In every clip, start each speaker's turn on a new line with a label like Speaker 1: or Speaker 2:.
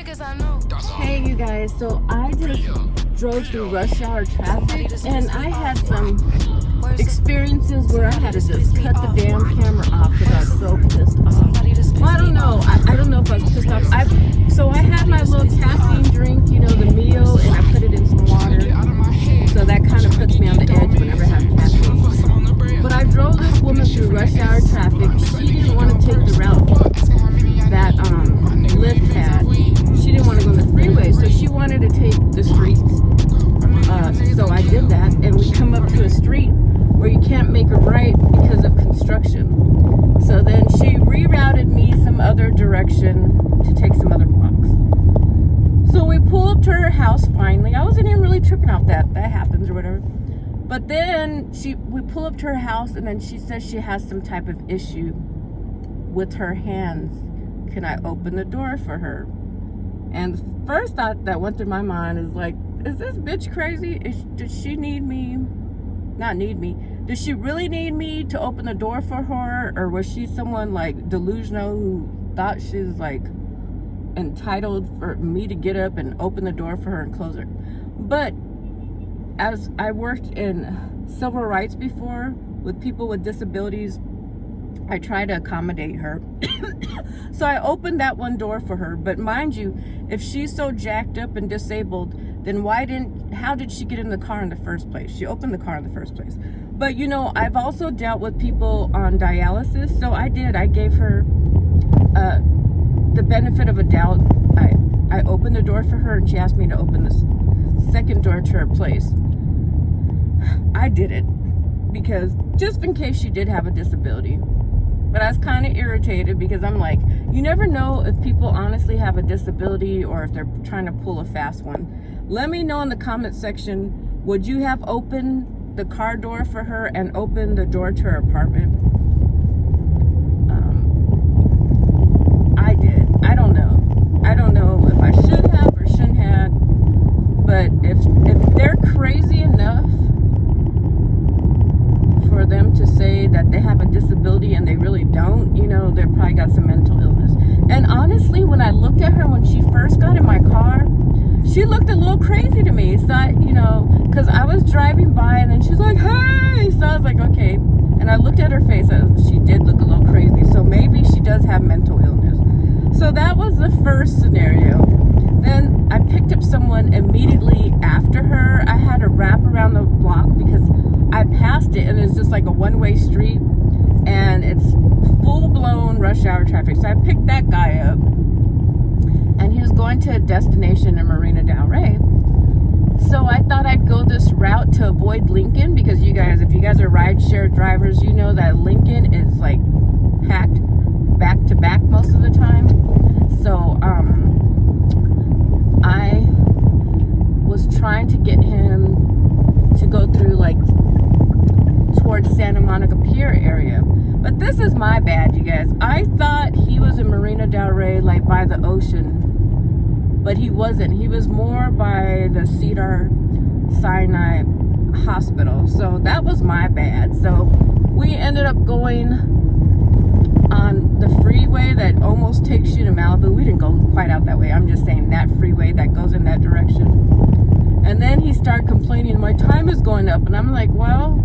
Speaker 1: Hey you guys, so I just drove through rush hour traffic and I had some experiences where I had to just cut the damn camera off because I was so pissed off. Well, I don't know. I don't know if I was pissed off. So I had my little caffeine drink, you know, the meal, and I put it in some water. So that kind of puts me on the edge whenever I have caffeine. But I drove this woman through rush hour traffic. She didn't want to take the route that Lyft had. She didn't want to go on the freeway, so she wanted to take the streets. So I did that, and we come up to a street where you can't make a right because of construction. So then she rerouted me some other direction to take some other blocks. So we pull up to her house finally. I wasn't even really tripping out that happens or whatever. But then we pull up to her house, and then she says she has some type of issue with her hands. Can I open the door for her? And the first thought that went through my mind is like, is this bitch crazy? Does she need me? Not need me. Does she really need me to open the door for her? Or was she someone like delusional who thought she was like entitled for me to get up and open the door for her and close her? But as I worked in civil rights before with people with disabilities, I try to accommodate her. So I opened that one door for her. But mind you, if she's so jacked up and disabled, then how did she get in the car in the first place? She opened the car in the first place. But you know, I've also dealt with people on dialysis. So I gave her the benefit of a doubt. I opened the door for her and she asked me to open this second door to her place. I did it because just in case she did have a disability. But I was kind of irritated because I'm like, you never know if people honestly have a disability or if they're trying to pull a fast one. Let me know in the comment section, would you have opened the car door for her and opened the door to her apartment? I did. I don't know. I don't know if I should have or shouldn't have. But if they're crazy enough for them to say that they have a disability and they really don't, you know, they've probably got some mental illness. And honestly, when I looked at her when she first got in my car, she looked a little crazy to me. So because I was driving by and then she's like, hey! So I was like, okay. And I looked at her face, she did look a little crazy. So maybe she does have mental illness. So that was the first scenario. Then I picked up someone immediately after her. I had to wrap around the block because I passed it and it's just like a one-way street and it's full-blown rush hour traffic. So I picked that guy up and he was going to a destination in Marina Del Rey. So I thought I'd go this route to avoid Lincoln because if you guys are rideshare drivers, you know that Lincoln is like packed back to back most of the time. So I was trying to get him to go through like towards Santa Monica Pier area. But this is my bad, you guys. I thought he was in Marina Del Rey, like by the ocean. But he wasn't. He was more by the Cedar Sinai Hospital. So that was my bad. So we ended up going on the freeway that almost takes you to Malibu. We didn't go quite out that way. I'm just saying that freeway that goes in that direction. And then he started complaining, my time is going up. And I'm like, well,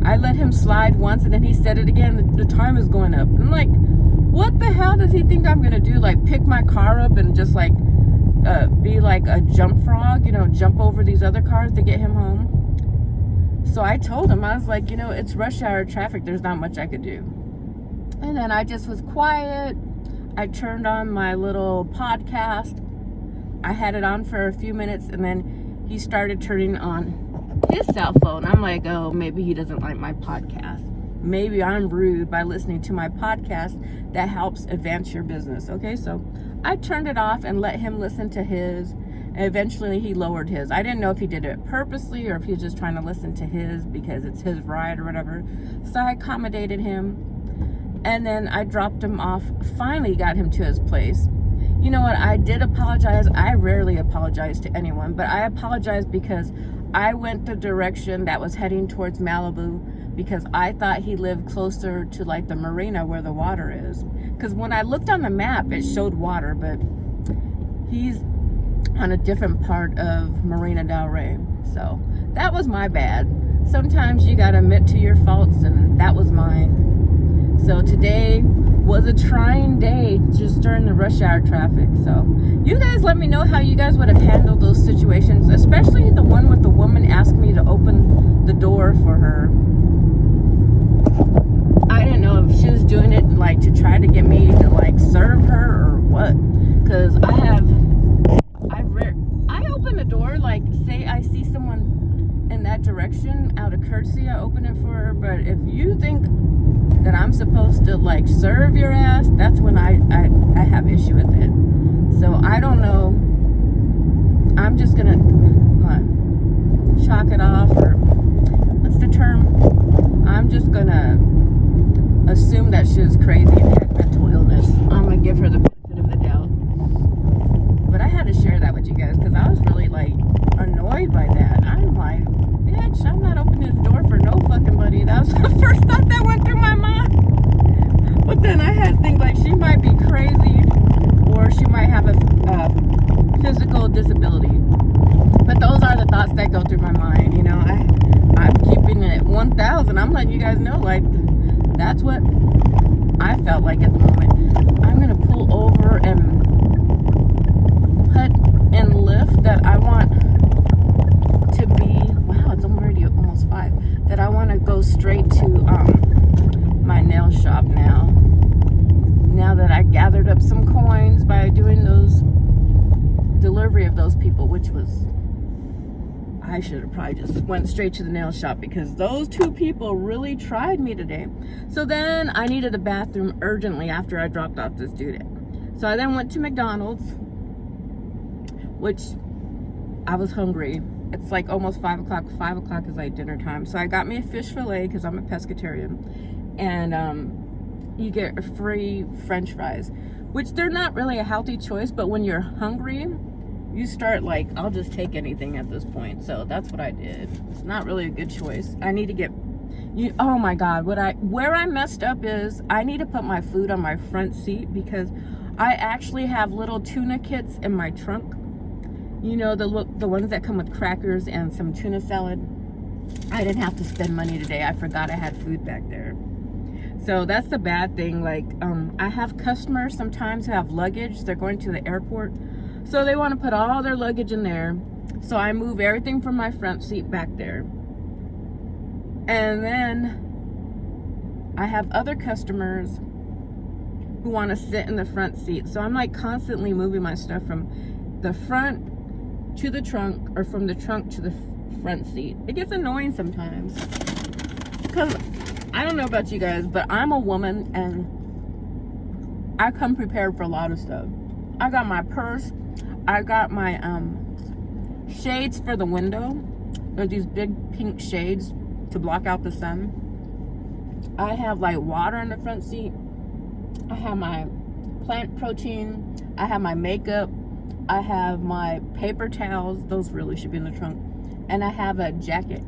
Speaker 1: I let him slide once and then he said it again, the time is going up. I'm like, what the hell does he think I'm going to do? Like pick my car up and just like be like a jump frog, you know, jump over these other cars to get him home. So I told him, I was like, you know, it's rush hour traffic. There's not much I could do. And then I just was quiet. I turned on my little podcast. I had it on for a few minutes and then he started turning on his cell phone. I'm like, oh, maybe he doesn't like my podcast. Maybe I'm rude by listening to my podcast that helps advance your business. Okay, so I turned it off and let him listen to his. And eventually he lowered his. I didn't know if he did it purposely or if he was just trying to listen to his because it's his ride or whatever. So I accommodated him. And then I dropped him off, finally got him to his place. You know what, I did apologize. I rarely apologize to anyone, but I apologized because I went the direction that was heading towards Malibu because I thought he lived closer to like the marina where the water is. Because when I looked on the map, it showed water, but He's on a different part of Marina Del Rey. So that was my bad. Sometimes you gotta admit to your faults, and that was mine. So today was a trying day just during the rush hour traffic. So you guys let me know how you guys would have handled those situations, especially the one with the woman asking me to open the door for her. I didn't know if she was doing it like to try to get me to like serve her or what, because I open the door, like say I see someone in that direction, out of courtesy I open it for her. But if you think that I'm supposed to like serve your ass, that's when I have issue with it. So I don't know, I'm just gonna chalk it off, or what's the term, I'm just gonna assume that she was crazy and had mental illness. I'm gonna give her the benefit of the doubt. But I had to share that with you guys because I was really like annoyed by that. I'm like, bitch, I'm not opening the door for no fucking buddy. That was the first thought that went through my mind. But then I had to think like she might be crazy, or she might have a physical disability. But those are the thoughts that go through my mind. You know, I'm keeping it 1,000. I'm letting you guys know, like, that's what I felt like at the moment. I'm gonna pull over and put in Lyft that I want to be, wow, it's already almost 5, that I want to go straight to my nail shop now that I gathered up some coins by doing those delivery of those people, which was, I should have probably just went straight to the nail shop because those 2 people really tried me today. So then I needed a bathroom urgently after I dropped off this dude. So I then went to McDonald's, which I was hungry. It's like almost 5 o'clock. 5 o'clock is like dinner time. So I got me a fish fillet because I'm a pescatarian. And you get free French fries, which they're not really a healthy choice, but when you're hungry, you start like, I'll just take anything at this point. So that's what I did. It's not really a good choice. I need to get, oh my God, where I messed up is I need to put my food on my front seat because I actually have little tuna kits in my trunk. You know, the ones that come with crackers and some tuna salad. I didn't have to spend money today. I forgot I had food back there. So that's the bad thing. Like, I have customers sometimes who have luggage. They're going to the airport. So they want to put all their luggage in there. So I move everything from my front seat back there. And then I have other customers who want to sit in the front seat. So I'm like constantly moving my stuff from the front to the trunk, or from the trunk to the front seat. It gets annoying sometimes because I don't know about you guys, but I'm a woman and I come prepared for a lot of stuff. I got my purse, I got my shades for the window. They're these big pink shades to block out the sun. I have like water in the front seat. I have my plant protein. I have my makeup. I have my paper towels. Those really should be in the trunk. And I have a jacket.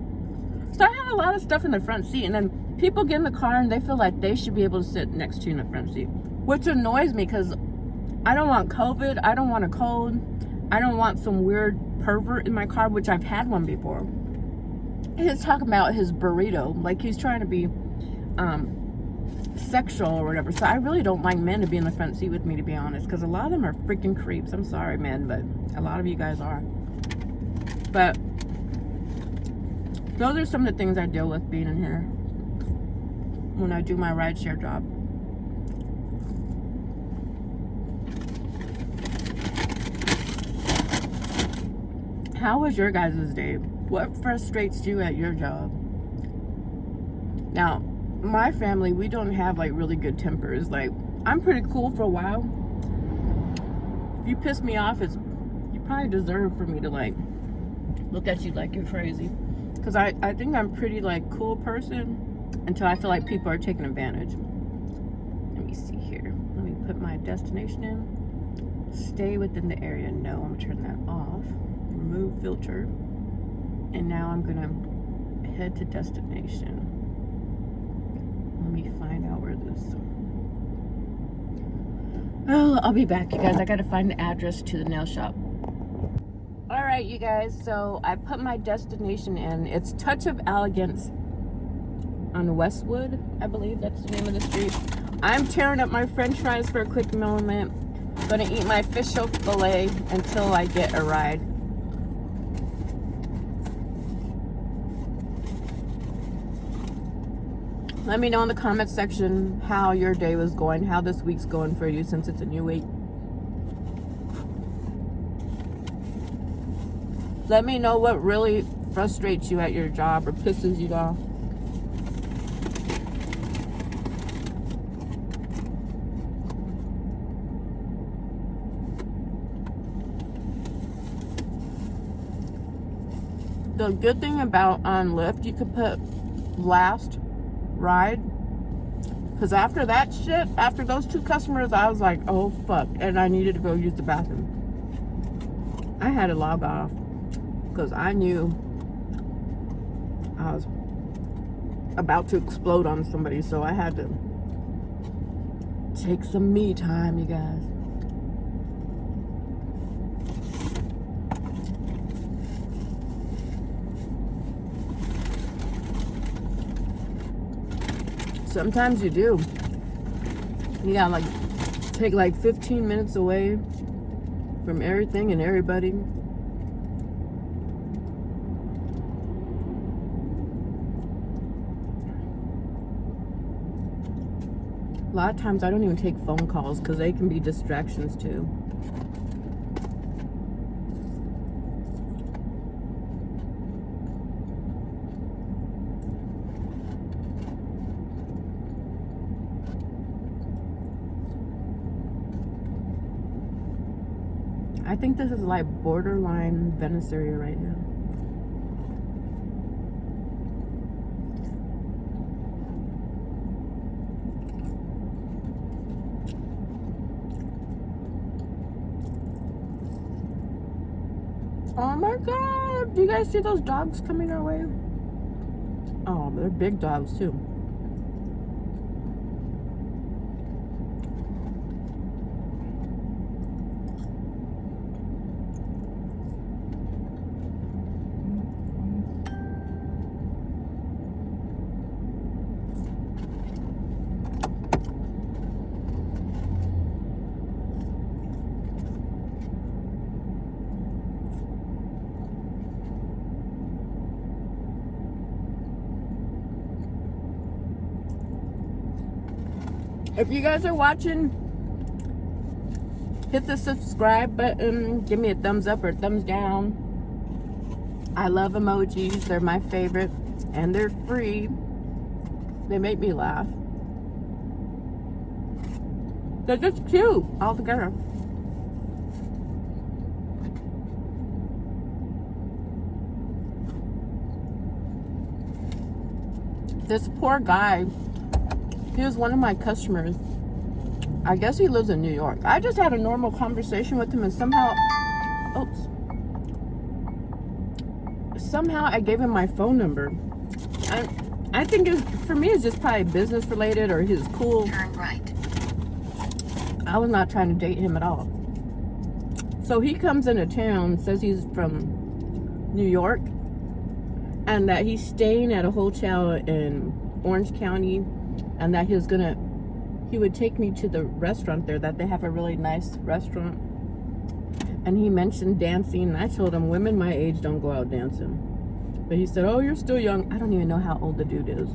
Speaker 1: So I have a lot of stuff in the front seat. And then people get in the car and they feel like they should be able to sit next to you in the front seat, which annoys me because I don't want COVID. I don't want a cold. I don't want some weird pervert in my car, which I've had one before. He's talking about his burrito, like he's trying to be sexual or whatever. So I really don't like men to be in the front seat with me, to be honest, because a lot of them are freaking creeps. I'm sorry, man, but a lot of you guys are. But those are some of the things I deal with being in here when I do my rideshare job. How was your guys' day? What frustrates you at your job? Now, my family, we don't have like really good tempers. Like, I'm pretty cool for a while. If you piss me off, you probably deserve for me to like look at you like you're crazy. Because I think I'm pretty like cool person until I feel like people are taking advantage. Let me see here. Let me put my destination in. Stay within the area. No, I'm gonna turn that off. Remove filter. And now I'm gonna head to destination. Let me find out where this. Oh, I'll be back, you guys. I gotta find the address to the nail shop. All right, you guys. So I put my destination in. It's Touch of Elegance on Westwood, I believe that's the name of the street. I'm tearing up my french fries for a quick moment. Gonna eat my fish fillet until I get a ride. Let me know in the comment section how your day was going, how this week's going for you since it's a new week. Let me know what really frustrates you at your job or pisses you off. The good thing about on Lyft, you could put last ride, because after that shit, after those 2 customers, I was like, oh fuck, and I needed to go use the bathroom. I had to log off because I knew I was about to explode on somebody, so I had to take some me time, you guys. Sometimes you do. You gotta like take like 15 minutes away from everything and everybody. A lot of times I don't even take phone calls because they can be distractions too. I think this is like borderline Venice area right now. Oh my god, do you guys see those dogs coming our way? Oh, they're big dogs too. If you guys are watching, hit the subscribe button, give me a thumbs up or a thumbs down. I love emojis, they're my favorite, and they're free. They make me laugh. They're just cute all together. This poor guy, he was one of my customers. I guess he lives in New York. I just had a normal conversation with him and somehow I gave him my phone number. I think for me it's just probably business related or he's cool.
Speaker 2: Turn right.
Speaker 1: I was not trying to date him at all. So he comes into town, says he's from New York and that he's staying at a hotel in Orange County, and that he would take me to the restaurant there, that they have a really nice restaurant. And he mentioned dancing, and I told him women my age don't go out dancing. But he said, oh, you're still young. I don't even know how old the dude is.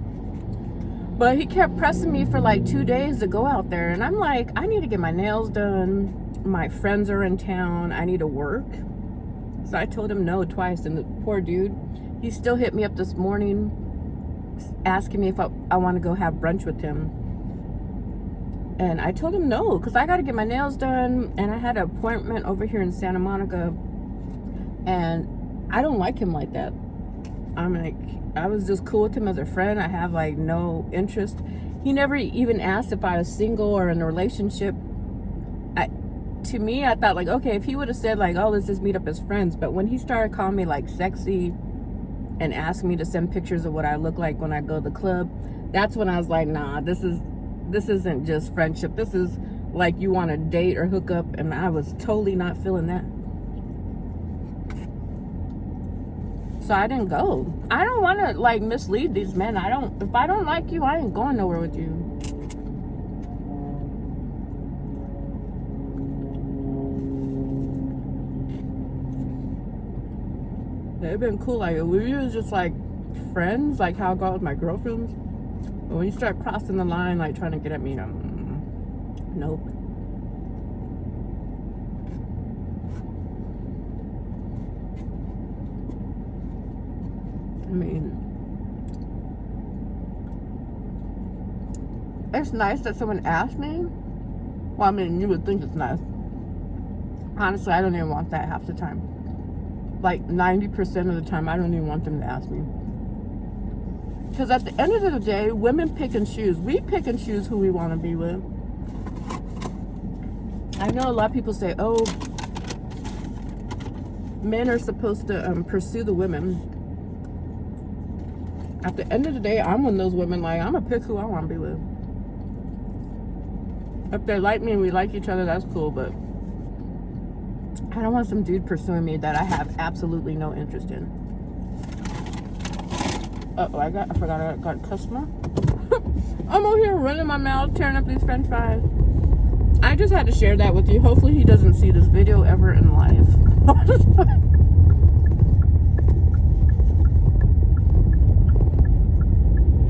Speaker 1: But he kept pressing me for like 2 days to go out there, and I'm like, I need to get my nails done. My friends are in town. I need to work. So I told him no twice, and the poor dude, he still hit me up this morning asking me if I want to go have brunch with him. And I told him no, because I got to get my nails done, and I had an appointment over here in Santa Monica, and I don't like him like that. I'm like, I was just cool with him as a friend. I have like no interest. He never even asked if I was single or in a relationship. To me, I thought like, okay, if he would have said like, oh, let's just meet up as friends. But when he started calling me like sexy and asked me to send pictures of what I look like when I go to the club, that's when I was like, nah, this isn't just friendship. This is like you want to date or hook up, and I was totally not feeling that. So I didn't go. I don't want to like mislead these men. If I don't like you, I ain't going nowhere with you. They've been cool. Like, we were just like friends, like how I go out with my girlfriends. But when you start crossing the line, like trying to get at me, nope. I mean, it's nice that someone asked me. Well, I mean, you would think it's nice. Honestly, I don't even want that half the time. Like 90% of the time, I don't even want them to ask me. Because at the end of the day, women pick and choose. We pick and choose who we want to be with. I know a lot of people say, oh, men are supposed to pursue the women. At the end of the day, I'm one of those women, like, I'm going to pick who I want to be with. If they like me and we like each other, that's cool, but I don't want some dude pursuing me that I have absolutely no interest in. Uh-oh, I forgot I got a customer. I'm over here running my mouth, tearing up these french fries. I just had to share that with you. Hopefully he doesn't see this video ever in life.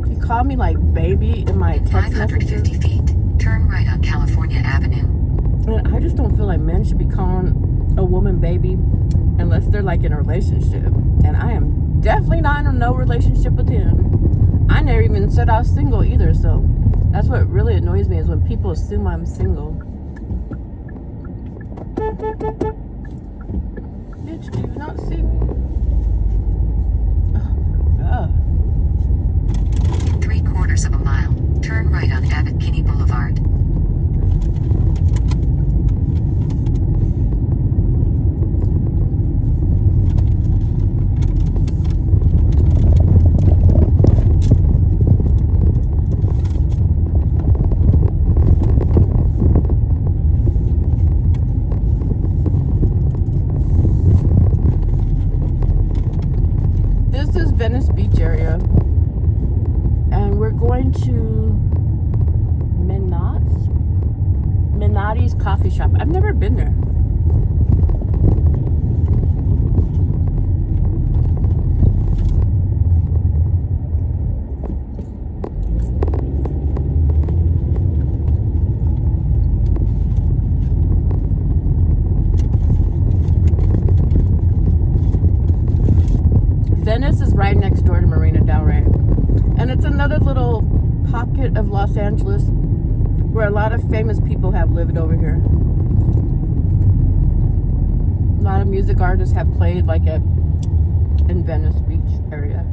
Speaker 1: He called me like baby in my text messages.
Speaker 2: 550 feet, turn right on California Avenue.
Speaker 1: And I just don't feel like men should be calling a woman baby unless they're like in a relationship. And I am definitely not in a no relationship with him. I never even said I was single either, so that's what really annoys me, is when people assume I'm single. Bitch, do you not see me? Oh,
Speaker 2: 3/4 of a mile, turn right on Abbott Kinney Boulevard.
Speaker 1: Venice Beach area, and we're going to Minotti's coffee shop. I've never been there. Venice is right next door to Marina Del Rey, and it's another little pocket of Los Angeles where a lot of famous people have lived over here. A lot of music artists have played like in Venice Beach area.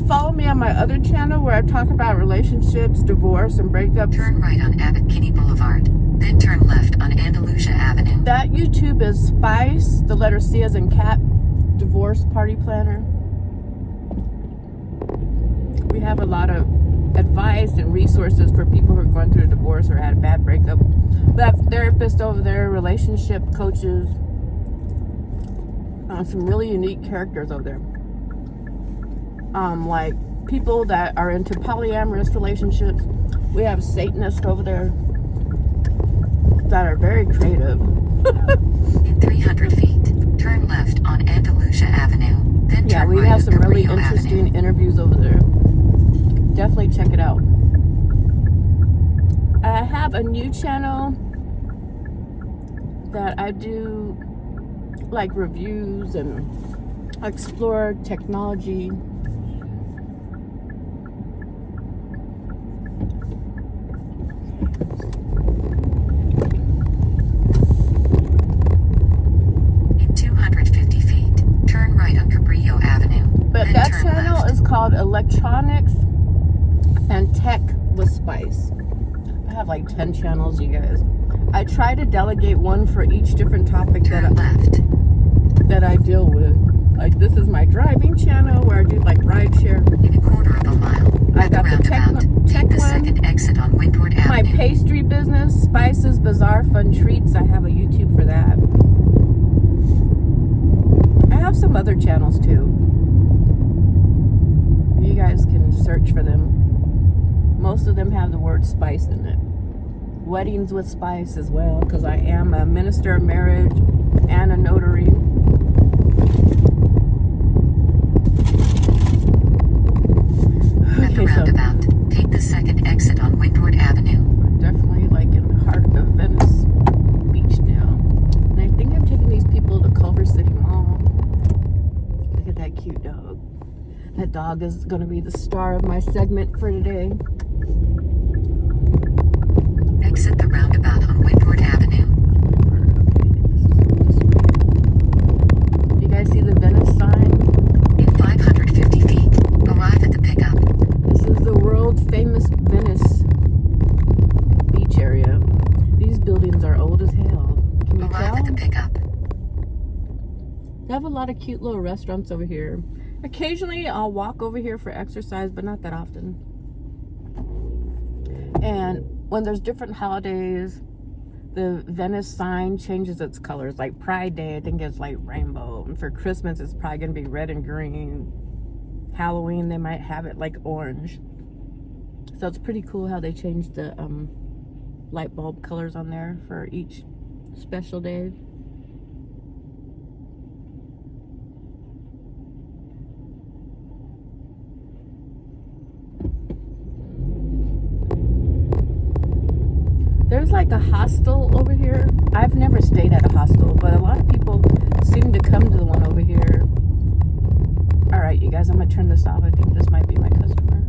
Speaker 1: Follow me on my other channel where I talk about relationships, divorce, and breakups.
Speaker 2: Turn right on Abbott Kinney Boulevard, then turn left on Andalusia Avenue.
Speaker 1: That YouTube is Spice, the letter C as in cat, divorce party planner. We have a lot of advice and resources for people who are going through a divorce or had a bad breakup. We have therapists over there, relationship coaches, some really unique characters over there. Like people that are into polyamorous relationships. We have Satanists over there that are very creative.
Speaker 2: In 300 feet, turn left on Andalusia Avenue, Then
Speaker 1: Yeah,
Speaker 2: turn
Speaker 1: we
Speaker 2: right
Speaker 1: have
Speaker 2: at
Speaker 1: some really
Speaker 2: Cabrillo
Speaker 1: interesting
Speaker 2: Avenue.
Speaker 1: interviews over there. Definitely check it out. I have a new channel that I do like reviews and explore technology.
Speaker 2: In 250 feet, turn right on Cabrillo Avenue.
Speaker 1: But
Speaker 2: Then
Speaker 1: that
Speaker 2: turn
Speaker 1: channel
Speaker 2: left.
Speaker 1: is called Electronics and Tech with Spice. I have like 10 channels, you guys. I try to delegate one for each different topic
Speaker 2: Turn left.
Speaker 1: that I deal with. Like this is my driving channel where I do like rideshare.
Speaker 2: In a quarter of a mile,
Speaker 1: I
Speaker 2: at the
Speaker 1: got the tech
Speaker 2: roundabout, take the
Speaker 1: one.
Speaker 2: second exit on Windward
Speaker 1: My
Speaker 2: Avenue.
Speaker 1: pastry business, Spices, Bizarre Fun Treats. I have a YouTube for that. I have some other channels too. You guys can search for them. Most of them have the word spice in it. Weddings with Spice as well, because I am a minister of marriage and a notary.
Speaker 2: At the roundabout, take the second exit on Windward Avenue.
Speaker 1: We're definitely like in the heart of Venice Beach now. And I think I'm taking these people to Culver City Mall. Look at that cute dog. That dog is going to be the star of my segment for today.
Speaker 2: Exit the roundabout on Windward Avenue.
Speaker 1: You guys see the Venice sign?
Speaker 2: In 550 feet, arrive at the pickup.
Speaker 1: This is the world famous Venice beach area. These buildings are old as hell. Can you
Speaker 2: Arrive
Speaker 1: tell?
Speaker 2: at the pickup.
Speaker 1: They have a lot of cute little restaurants over here. Occasionally I'll walk over here for exercise, but not that often. And when there's different holidays, the Venice sign changes its colors. Like Pride Day, I think it's like rainbow. And for Christmas, it's probably going to be red and green. Halloween, they might have it like orange. So it's pretty cool how they changed the light bulb colors on there for each special day. There's like a hostel over here. I've never stayed at a hostel, but a lot of people seem to come to the one over here. All right, you guys, I'm gonna turn this off. I think this might be my customer.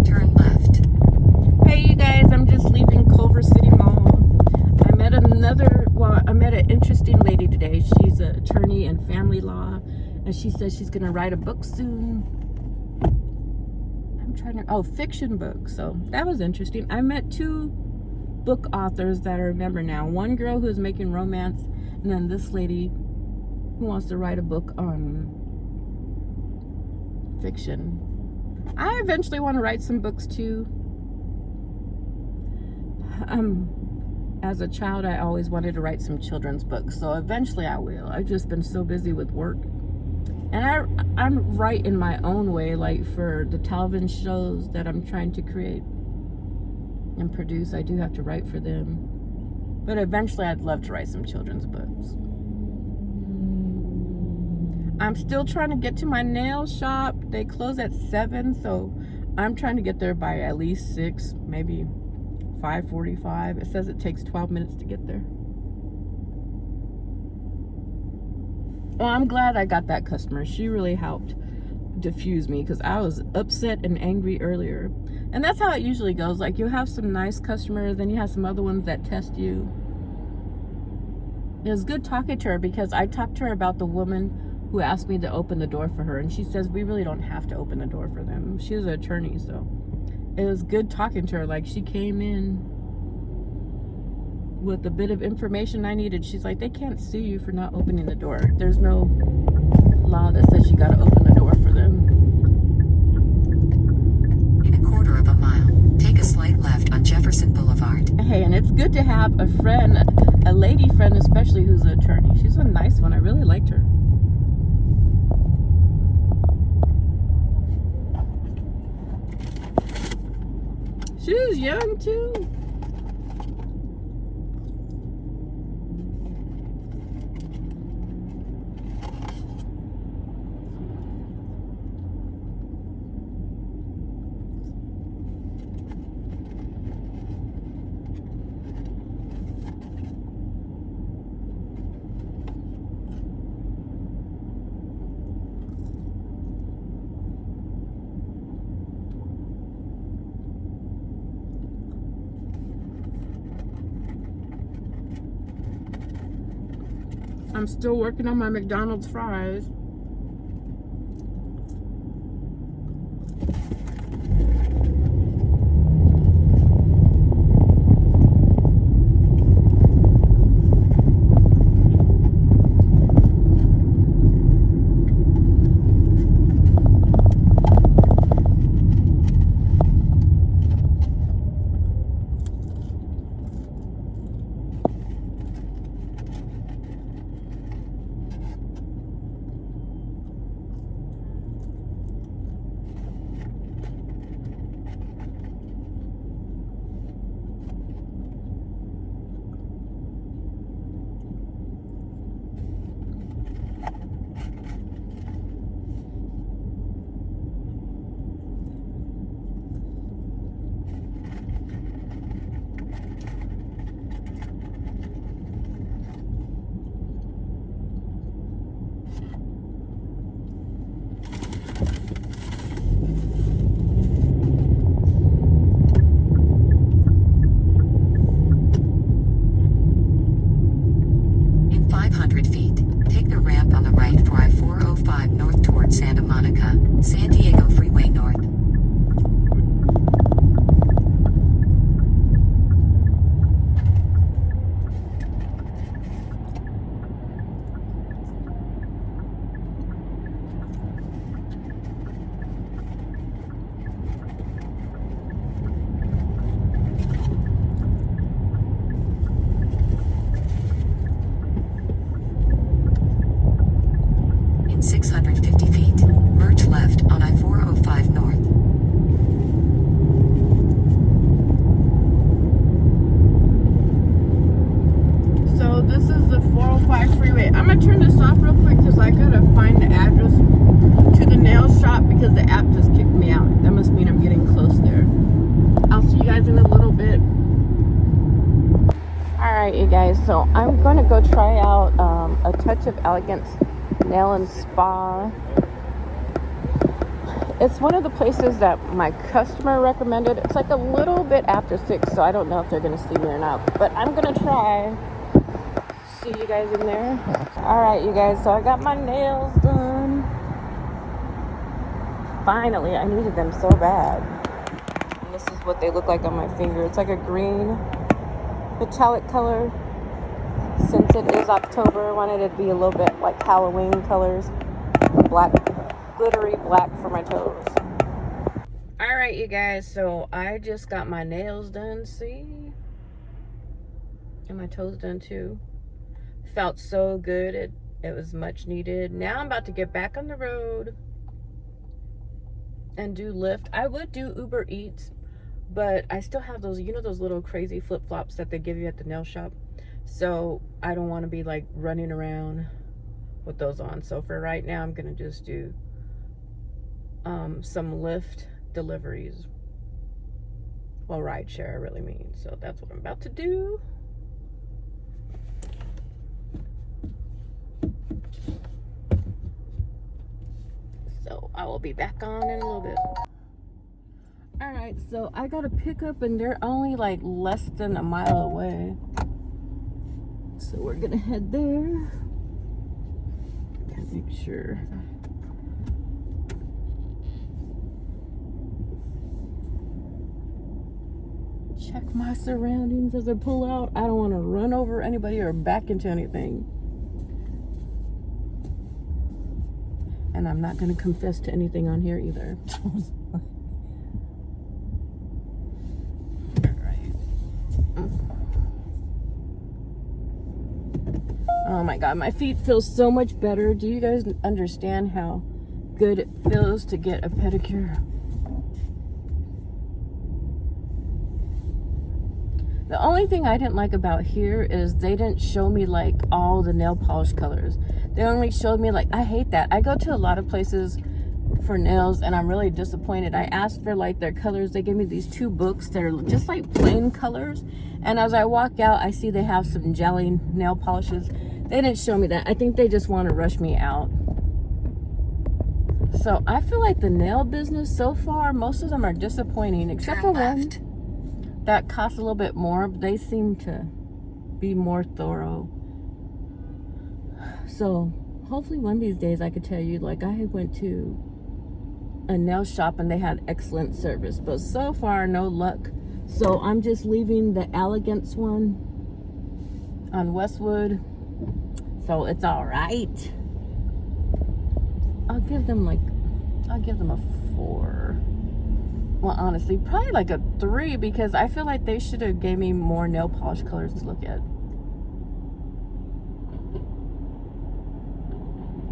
Speaker 2: Turn left.
Speaker 1: Hey, you guys, I'm just leaving Culver City Mall. I met an interesting lady today. She's an attorney in family law, and she says she's gonna write a book soon. Fiction book. So that was interesting. I met two book authors that I remember now. One girl who's making romance, and then this lady who wants to write a book on fiction. I eventually want to write some books too. As a child, I always wanted to write some children's books, so eventually I will. I've just been so busy with work. And I'm right in my own way, like for the television shows that I'm trying to create and produce, I do have to write for them. But eventually I'd love to write some children's books. I'm still trying to get to my nail shop. They close at 7, so I'm trying to get there by at least 6, maybe 5:45. It says it takes 12 minutes to get there. Well, I'm glad I got that customer. She really helped diffuse me because I was upset and angry earlier. And that's how it usually goes. Like, you have some nice customers, then you have some other ones that test you. It was good talking to her because I talked to her about the woman who asked me to open the door for her, and she says we really don't have to open the door for them. She was an attorney, so it was good talking to her. Like, she came in with a bit of information I needed. She's like, they can't sue you for not opening the door. There's no law that says you gotta open the door for them.
Speaker 2: In a quarter of a mile, take a slight left on Jefferson Boulevard.
Speaker 1: Hey, and it's good to have a friend, a lady friend especially, who's an attorney. She's a nice one. I really liked her. She was young too. I'm still working on my McDonald's fries.
Speaker 2: In 500 feet, take the ramp on the right for I-405 north toward Santa Monica, San Diego Freeway North. In 650 feet, merge left on I-405 north.
Speaker 1: So this is the 405 freeway. I'm gonna turn this off real quick because I gotta find the address to the nail shop because the app just kicked me out. That must mean I'm getting close there. I'll see you guys in a little bit. Alright, you guys, so I'm gonna go try out a Touch of Elegance nail and spa. It's one of the places that my customer recommended. It's like a little bit after 6, so I don't know if they're gonna see me or not, but I'm gonna try. See you guys in there. Alright, you guys, so I got my nails done. Finally, I needed them so bad. And this is what they look like on my finger. It's like a green metallic color. Since it is October, I wanted it to be a little bit like Halloween colors. Black, glittery black for my toes. Alright, you guys, so I just got my nails done, see? And my toes done too. Felt so good. It was much needed. Now I'm about to get back on the road and do Lyft. I would do Uber Eats, but I still have those, you know, those little crazy flip-flops that they give you at the nail shop. So I don't want to be like running around with those on. So for right now, I'm going to just do some Lyft deliveries. Well, Rideshare, I really mean. So that's what I'm about to do. So I will be back on in a little bit. Alright, so I got a pickup and they're only like less than a mile away. So we're gonna head there. Gotta make sure. Check my surroundings as I pull out. I don't want to run over anybody or back into anything. And I'm not gonna confess to anything on here either. Oh my god, my feet feel so much better. Do you guys understand how good it feels to get a pedicure? The only thing I didn't like about here is they didn't show me like all the nail polish colors. They only showed me like, I hate that. I go to a lot of places for nails and I'm really disappointed. I asked for like their colors. They gave me these 2 books that are just like plain colors. And as I walk out, I see they have some jelly nail polishes. They didn't show me that. I think they just want to rush me out. So I feel like the nail business so far, most of them are disappointing, except for one that costs a little bit more, but they seem to be more thorough. So hopefully one of these days I could tell you, like, I went to a nail shop and they had excellent service, but so far no luck. So I'm just leaving the Elegance one on Westwood, so it's all right. I'll give them a 4. Well, honestly, probably like a 3, because I feel like they should have gave me more nail polish colors to look at.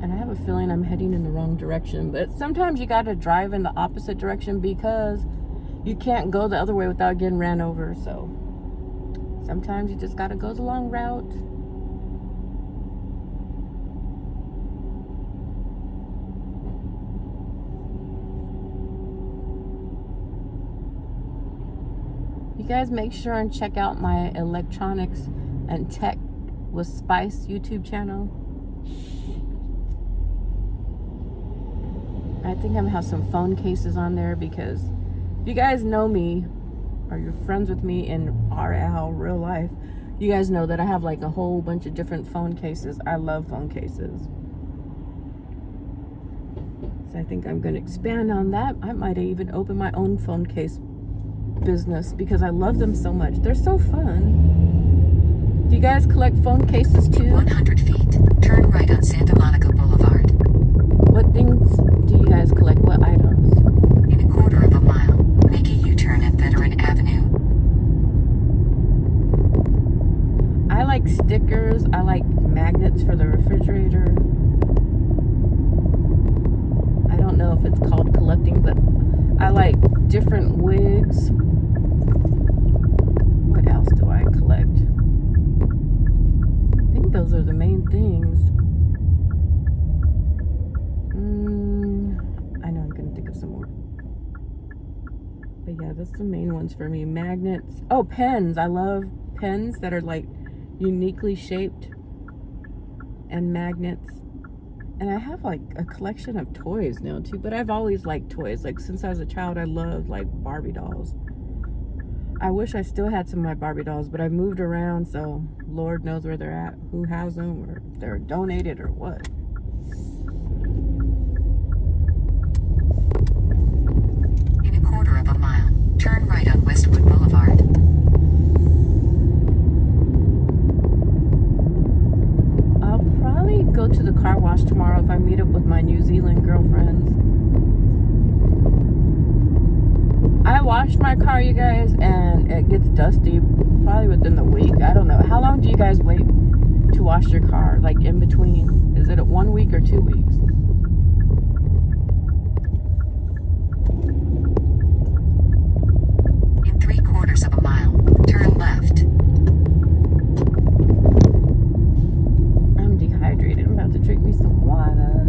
Speaker 1: And I have a feeling I'm heading in the wrong direction, but sometimes you gotta drive in the opposite direction because you can't go the other way without getting ran over. So sometimes you just gotta go the long route. You guys make sure and check out my electronics and tech with Spice YouTube channel. I think I'm gonna have some phone cases on there, because if you guys know me or you're friends with me in RL, real life, you guys know that I have like a whole bunch of different phone cases. I love phone cases. So I think I'm gonna expand on that. I might even open my own phone case business because I love them so much. They're so fun. Do you guys collect phone cases too?
Speaker 2: 100 feet. Turn right on Santa Monica Boulevard.
Speaker 1: What things do you guys collect? What items?
Speaker 2: In a quarter of a mile, make a U-turn at Veteran Avenue.
Speaker 1: I like stickers. I like magnets for the refrigerator. I don't know if it's called collecting, but I like different wigs. What else do I collect? I think those are the main things. I know I'm gonna think of some more. But yeah, that's the main ones for me. Magnets. Oh, pens. I love pens that are like uniquely shaped, and magnets. And I have like a collection of toys now too, but I've always liked toys. Like since I was a child, I loved like Barbie dolls. I wish I still had some of my Barbie dolls, but I moved around, so Lord knows where they're at, who has them, or if they're donated or what.
Speaker 2: In a quarter of a mile, turn right on Westwood Boulevard.
Speaker 1: I'll probably go to the car wash tomorrow if I meet up with my New Zealand girlfriends. I washed my car, you guys, and it gets dusty probably within the week. I don't know. How long do you guys wait to wash your car? Like in between? Is it 1 week or 2 weeks?
Speaker 2: In 3/4 of a mile, turn left.
Speaker 1: I'm dehydrated. I'm about to drink me some water.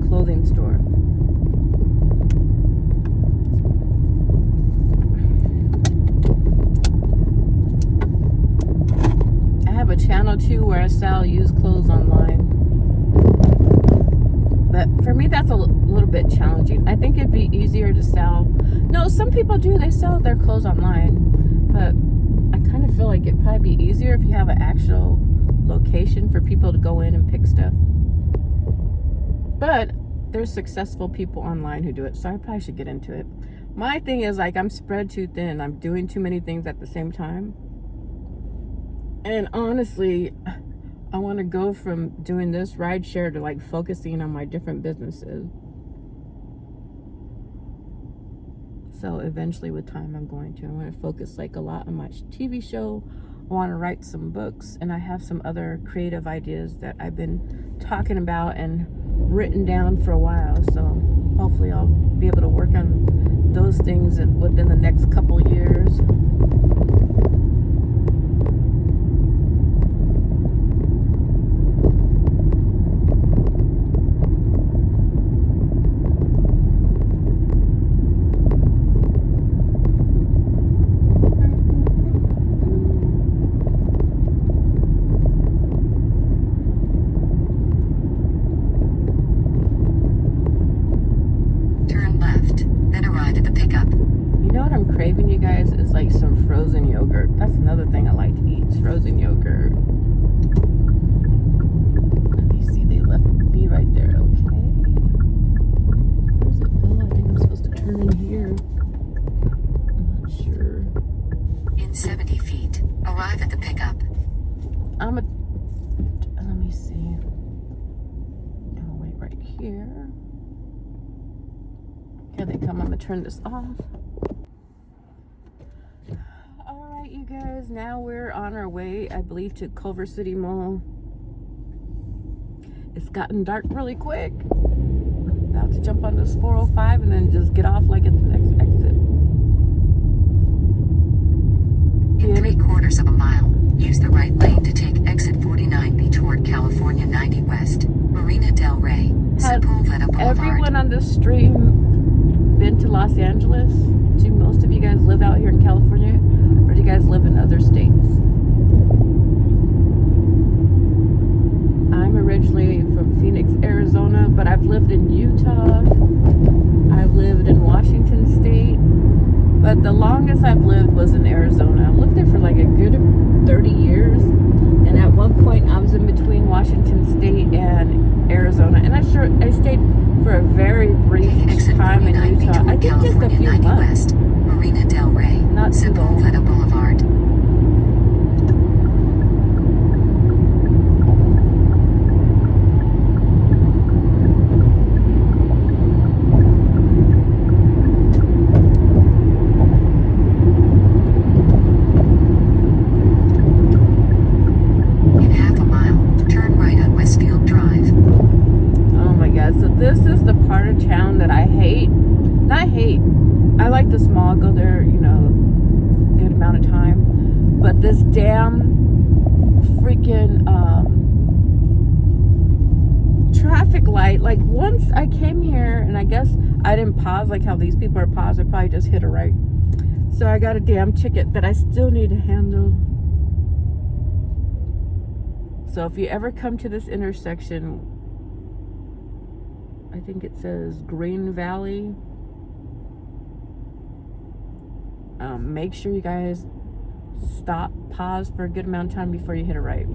Speaker 1: Clothing store. I have a channel too where I sell used clothes online, but for me that's a little bit challenging. I think it'd be easier to sell. No, some people do, they sell their clothes online, but I kind of feel like it'd probably be easier if you have an actual location for people to go in and pick stuff. But there's successful people online who do it, so I probably should get into it. My thing is, like, I'm spread too thin. I'm doing too many things at the same time. And honestly, I want to go from doing this Rideshare to like focusing on my different businesses. So eventually with time I'm going to focus like a lot on my TV show. I want to write some books, and I have some other creative ideas that I've been talking about and written down for a while. So hopefully I'll be able to work on those things within the next couple years.
Speaker 2: Turn left, then arrive at the pickup.
Speaker 1: You know what I'm craving, you guys, is like some frozen yogurt. That's another thing I like to eat, is frozen yogurt. Let me see, they left me right there, okay. Where's it? Oh, I think I'm supposed to turn in here. I'm not sure.
Speaker 2: In 70 feet, arrive at the pickup.
Speaker 1: Let me see. I'll wait right here. Here they come. I'm gonna turn this off. All right, you guys. Now we're on our way, I believe, to Culver City Mall. It's gotten dark really quick. About to jump on this 405 and then just get off like at the next exit.
Speaker 2: In 3/4 of a mile, use the right lane to take exit 49B toward California 90 West, Marina Del Rey, Sepulveda Boulevard.
Speaker 1: Everyone on this stream been to Los Angeles? Do most of you guys live out here in California, or do you guys live in other states? I'm originally from Phoenix, Arizona, but I've lived in Utah. I've lived in Washington State, but the longest I've lived was in Arizona. I lived there for like a good 30 years, and at one point I was in between Washington State and Arizona, and I stayed for a very brief time in Utah. I think just a few months.
Speaker 2: Marina Del Rey,
Speaker 1: Not too long.
Speaker 2: Sepulveda Boulevard. In half a mile, turn right on Westfield Drive.
Speaker 1: Oh my God, so this is the part of town that I hate. Not hate. I like the mall, go there, you know, good amount of time. But this damn freaking traffic light, like once I came here, and I guess I didn't pause like how these people are paused, I probably just hit a right. So I got a damn ticket that I still need to handle. So if you ever come to this intersection, I think it says Green Valley. Make sure you guys stop, pause for a good amount of time before you hit a right.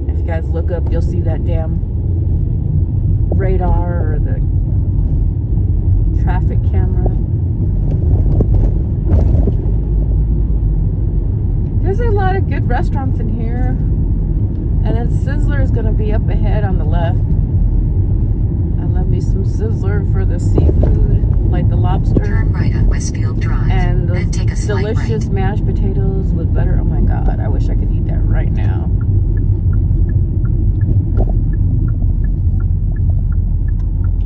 Speaker 1: If you guys look up, you'll see that damn radar or the traffic camera. There's a lot of good restaurants in here. And then Sizzler is going to be up ahead on the left. I love me some Sizzler for the seafood, like the lobster.
Speaker 2: Turn right on Westfield Drive.
Speaker 1: And the
Speaker 2: then take a slight
Speaker 1: delicious
Speaker 2: right.
Speaker 1: mashed potatoes with butter. Oh my God, I wish I could eat that right now.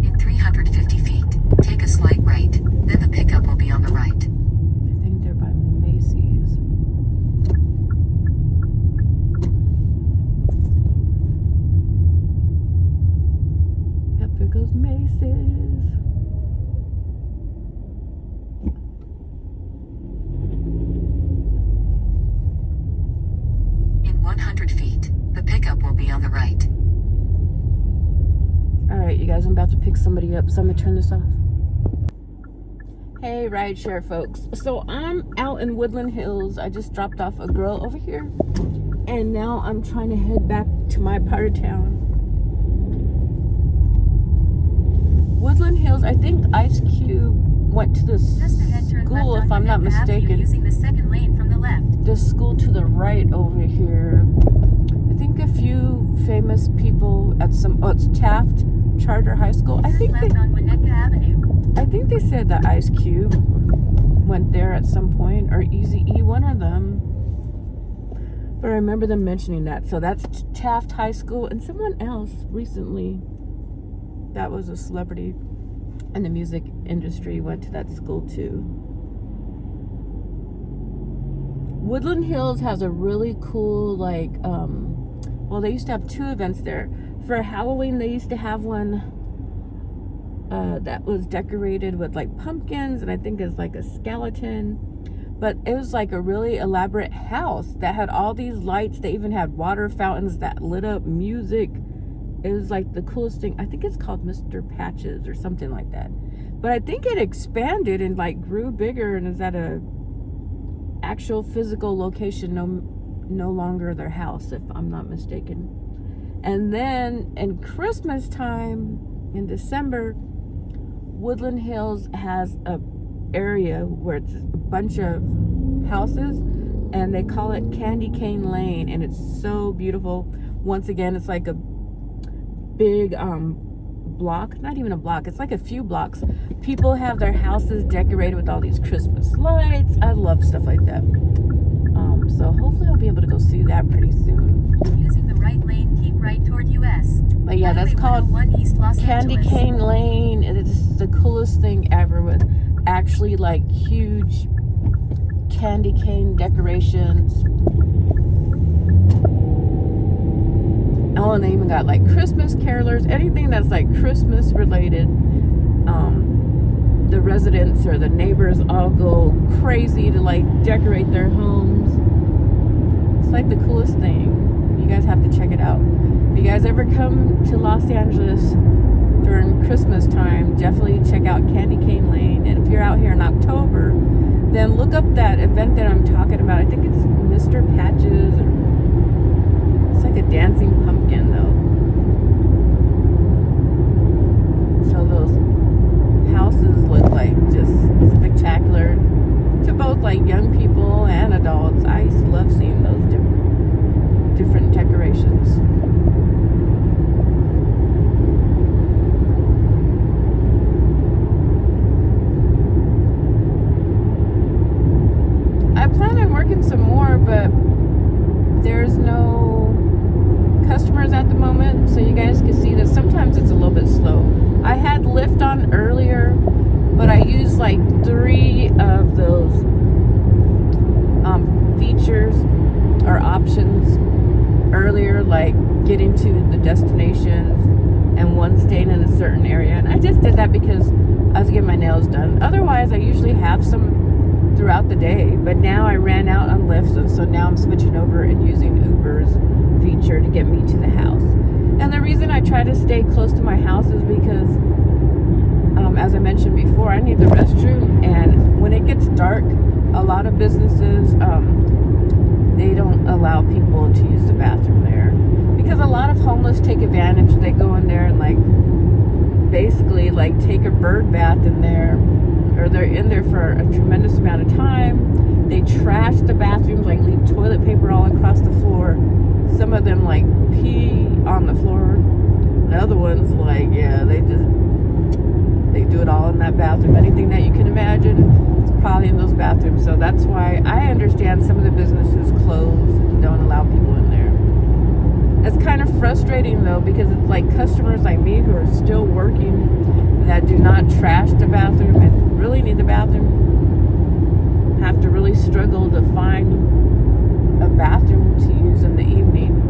Speaker 2: In 350 feet, take a slight right. Then the pickup will be on the right.
Speaker 1: I think they're by Macy's. Yep, there goes Macy's.
Speaker 2: In 100 feet, the pickup will be on the right.
Speaker 1: Alright, you guys, I'm about to pick somebody up, so I'm gonna turn this off. Hey, Rideshare folks. So I'm out in Woodland Hills. I just dropped off a girl over here, and now I'm trying to head back to my part of town. Woodland Hills, I think Ice Cube went to the school, if I'm not mistaken.
Speaker 3: Using the second lane from the left.
Speaker 1: The school to the right over here. I think a few famous people at some, oh, it's Taft Charter High School. I think
Speaker 3: Left on Winnetka Avenue.
Speaker 1: they said that Ice Cube went there at some point, or Eazy-E, one of them. But I remember them mentioning that. So that's Taft High School, and someone else recently that was a celebrity in the music industry went to that school too. Woodland Hills has a really cool, like, well, they used to have 2 events there. For Halloween, they used to have one that was decorated with like pumpkins, and I think it's like a skeleton. But it was like a really elaborate house that had all these lights. They even had water fountains that lit up music. It was like the coolest thing. I think it's called Mr. Patches or something like that. But I think it expanded and like grew bigger and is at a actual physical location, no longer their house, if I'm not mistaken. And then in Christmas time, in December, Woodland Hills has a area where it's a bunch of houses, and they call it Candy Cane Lane, and it's so beautiful. Once again, it's like a big block, not even a block, it's like a few blocks. People have their houses decorated with all these Christmas lights. I love stuff like that. So hopefully I'll be able to go see that pretty soon.
Speaker 3: Using the right lane, keep right toward US.
Speaker 1: But yeah, that's called
Speaker 3: 101 East Los
Speaker 1: Candy
Speaker 3: Angeles.
Speaker 1: Cane Lane. It's the coolest thing ever, with actually like huge candy cane decorations. Oh, and they even got like Christmas carolers, anything that's like Christmas related. The residents or the neighbors all go crazy to like decorate their homes. It's like the coolest thing. You guys have to check it out. If you guys ever come to Los Angeles during Christmas time, definitely check out Candy Cane Lane. And if you're out here in October, then look up that event that I'm talking about. I think it's Mr. Patches. It's like a dancing pumpkin, though. So those houses look like just spectacular to both like young people and adults. I used to love seeing those different decorations. I plan on working some more, but there's no customers at the moment, so you guys can see that sometimes it's a little bit slow. I had Lyft on earlier, but I used like 3 of those features or options earlier, like getting to the destinations and one staying in a certain area. And I just did that because I was getting my nails done. Otherwise, I usually have some throughout the day, but now I ran out on Lyft, and so now I'm switching over and using Uber's feature to get me to the house. And the reason I try to stay close to my house is because, as I mentioned before, I need the restroom, and when it gets dark, a lot of businesses, they don't allow people to use the bathroom there, because a lot of homeless take advantage. They go in there and like basically like take a bird bath in there, or they're in there for a tremendous amount of time. They trash the bathrooms, like leave toilet paper all across the floor. Some of them like pee on the floor. And other ones, like, yeah, they do it all in that bathroom. Anything that you can imagine, it's probably in those bathrooms. So that's why I understand some of the businesses close and don't allow people in there. It's kind of frustrating though, because it's like customers like me who are still working that do not trash the bathroom and really need the bathroom have to really struggle to find a bathroom to use in the evening.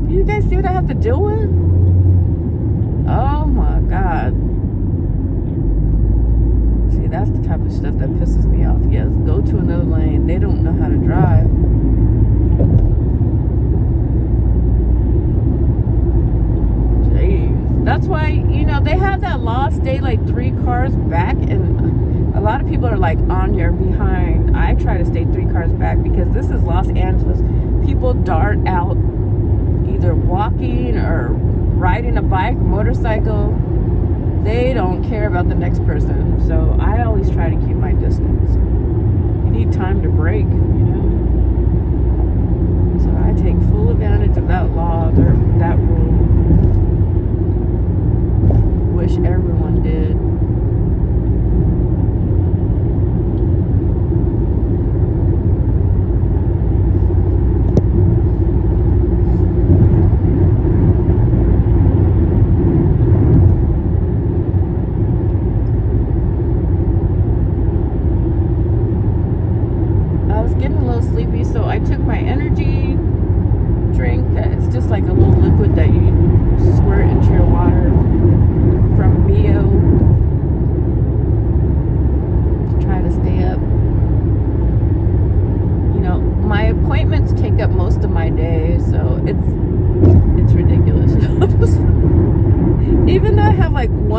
Speaker 1: Do you guys see what I have to deal with? Oh my God. See, that's the type of stuff that pisses me off. Yes, go to another lane. They don't know how to drive. That's why, they have that law, stay like 3 cars back, and a lot of people are like on your behind. I try to stay 3 cars back because this is Los Angeles. People dart out either walking or riding a bike, motorcycle. They don't care about the next person. So I always try to keep my distance. You need time to brake, So I take full advantage of that law, that rule. Wish everyone did.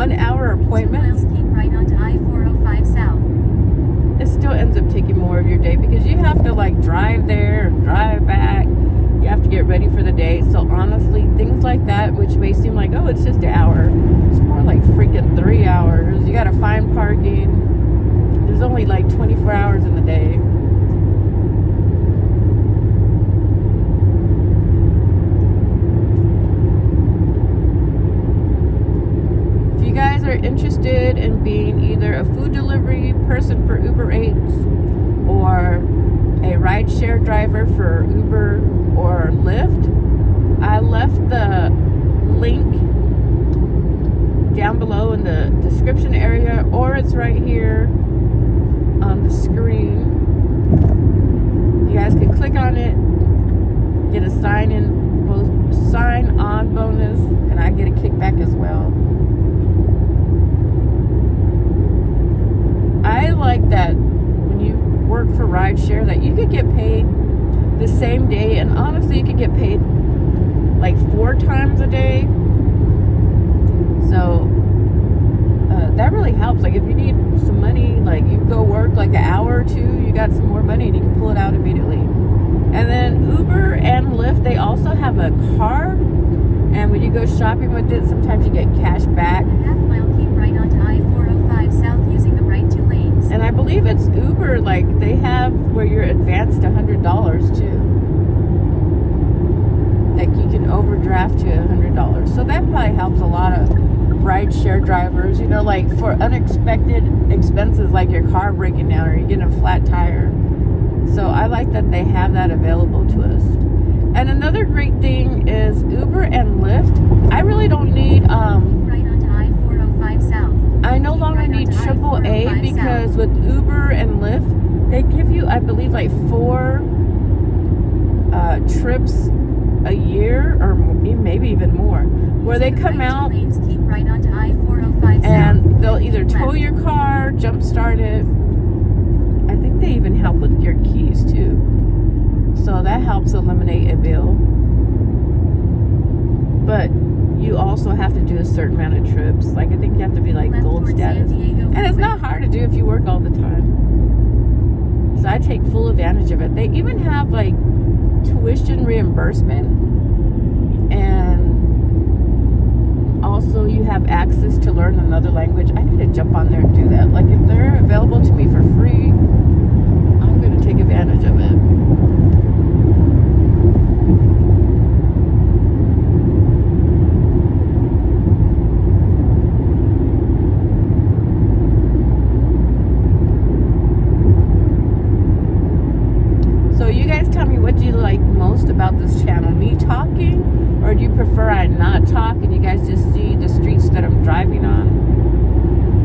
Speaker 1: 1-hour
Speaker 3: 2
Speaker 1: appointments,
Speaker 3: miles, keep right onto I-405 South.
Speaker 1: it still ends up taking more of your day because you have to like drive there, drive back. You have to get ready for the day. So honestly, things like that, which may seem like, oh, it's just an hour, it's more like freaking 3 hours. You got to find parking. There's only like 24 hours in the day. If you guys are interested in being either a food delivery person for Ubereats or a rideshare driver for Uber or Lyft, I left the link down below in the description area, or it's right here on the screen. You guys can click on it, get a sign-on bonus, and I get a kickback as well. I like that when you work for rideshare that you could get paid the same day, and honestly you could get paid like 4 times a day. So that really helps. Like if you need some money, like you go work like an hour or two, you got some more money and you can pull it out immediately. And then Uber and Lyft, they also have a card, and when you go shopping with it, sometimes you get cash back.
Speaker 3: A half mile, keep right onto I-405 South using the right 2 lanes.
Speaker 1: And I believe it's Uber, like they have where you're advanced $100 too. Like you can overdraft to $100. So that probably helps a lot of rideshare drivers, you know, like for unexpected expenses like your car breaking down or you getting a flat tire. So I like that they have that available to us. And another great thing is Uber and Lyft. I really don't need
Speaker 3: Right onto I-405 South.
Speaker 1: I no longer need AAA because with Uber and Lyft, they give you, I believe, like 4 trips a year, or maybe even more, where they come out
Speaker 3: Keep right onto I-405
Speaker 1: and they'll either tow your car, jump start it. I think they even help with your keys too. So that helps eliminate a bill. But you also have to do a certain amount of trips. Like I think you have to be like gold status. And it's not hard to do if you work all the time. So I take full advantage of it. They even have like tuition reimbursement, and also you have access to learn another language. I need to jump on there and do that. Like if they're available to me for free, I'm going to take advantage of it. You guys tell me, what do you like most about this channel? Me talking, or do you prefer I not talk and you guys just see the streets that I'm driving on?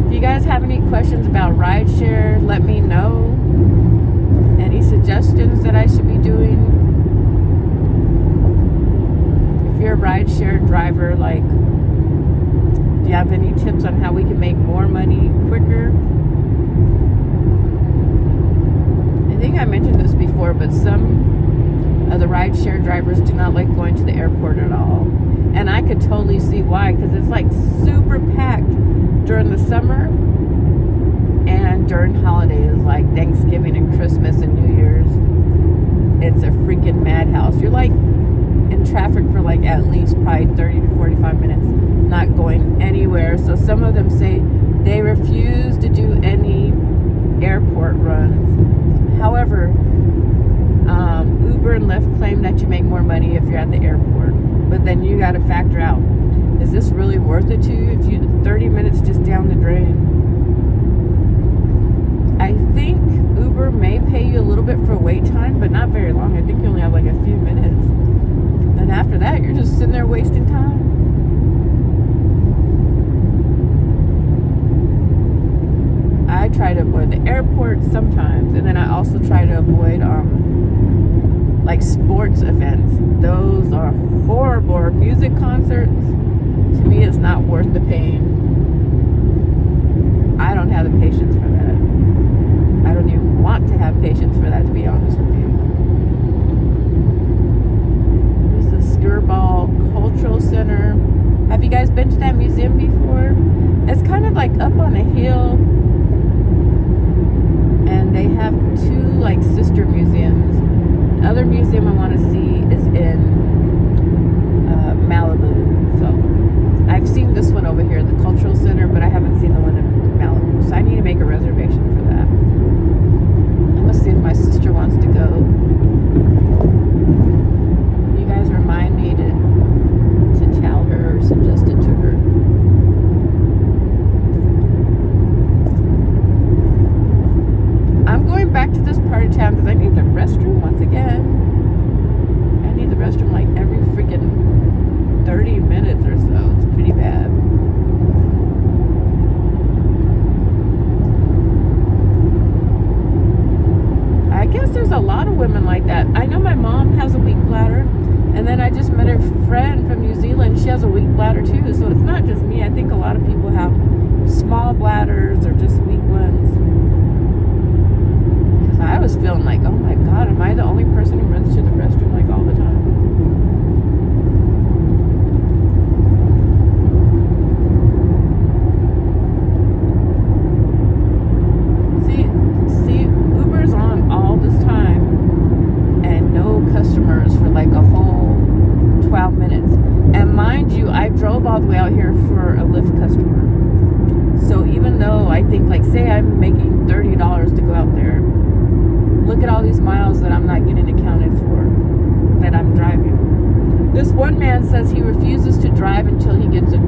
Speaker 1: If you guys have any questions about rideshare, let me know. Any suggestions that I should be doing? If you're a rideshare driver, like, do you have any tips on how we can make more money quicker? I think I mentioned this before, but some of the rideshare drivers do not like going to the airport at all. And I could totally see why, because it's like super packed during the summer and during holidays like Thanksgiving and Christmas and New Year's. It's a freaking madhouse. You're like in traffic for like at least probably 30 to 45 minutes, not going anywhere. So some of them say they refuse to do any airport runs. However, Uber and Lyft claim that you make more money if you're at the airport. But then you got to factor out, is this really worth it to you if you 30 minutes just down the drain? I think Uber may pay you a little bit for wait time, but not very long. I think you only have like a few minutes. And after that, you're just sitting there wasting time. I try to avoid the airport sometimes, and then I also try to avoid like sports events. Those are horrible. Or music concerts, to me, it's not worth the pain. I don't have the patience for that. I don't even want to have patience for that, to be honest with you. This is Skirball Cultural Center. Have you guys been to that museum before? It's kind of like up on a hill, and they have two like sister museums. The other museum I want to see is in Malibu. So I've seen this one over here, the Cultural Center, but I haven't seen the one in Malibu. So I need to make a reservation for that. I'm gonna see if my sister wants to go. You guys remind me to tell her or suggest it to her. I'm going back to this part of town because I need the restroom once again. I need the restroom like every freaking 30 minutes or so. It's pretty bad. I guess there's a lot of women like that. I know my mom has a weak bladder, and then I just met a friend from New Zealand. She has a weak bladder too, so it's not just me. I think a lot of people have small bladders or just weak ones. Because I was feeling like, oh my God, am I the only person who runs to the restroom like all the time? See, Uber's on all this time and no customers for like a whole 12 minutes. And mind you, I drove all the way out here for a Lyft customer. So even though I think, like, say I'm making $30 to go out there, look at all these miles that I'm not getting accounted for that I'm driving. This one man says he refuses to drive until he gets a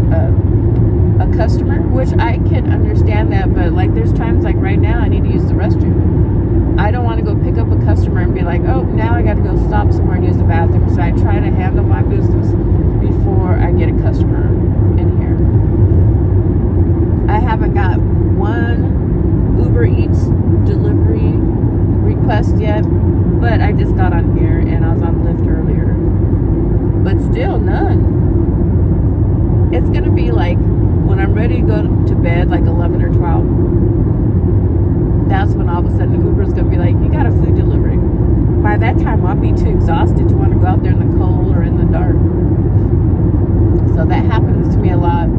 Speaker 1: customer, which I can understand that, but like there's times like right now I need to use the restroom. I don't want to go pick up a customer and be like, oh, now I got to go stop somewhere and use the bathroom. So I try to handle my business before I get a customer in here. I haven't got one Ubereats delivery request yet, but I just got on here and I was on Lyft earlier. But still none. It's gonna be like when I'm ready to go to bed, like 11 or 12. That's when all of a sudden the Uber's gonna be like, you got a food delivery. By that time I'll be too exhausted to want to go out there in the cold or in the dark. So that happens to me a lot.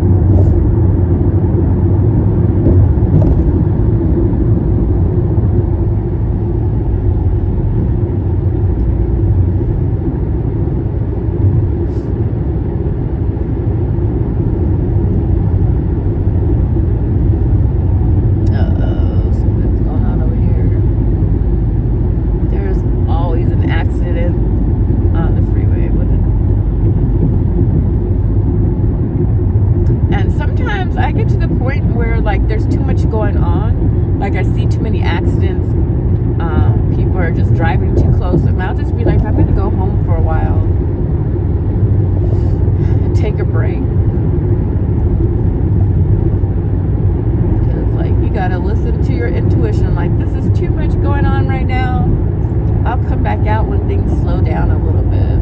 Speaker 1: There's too much going on. Like I see too many accidents. People are just driving too close, and I'll just be like, I'm gonna go home for a while and take a break. Because like you gotta listen to your intuition. Like, this is too much going on right now. I'll come back out when things slow down a little bit.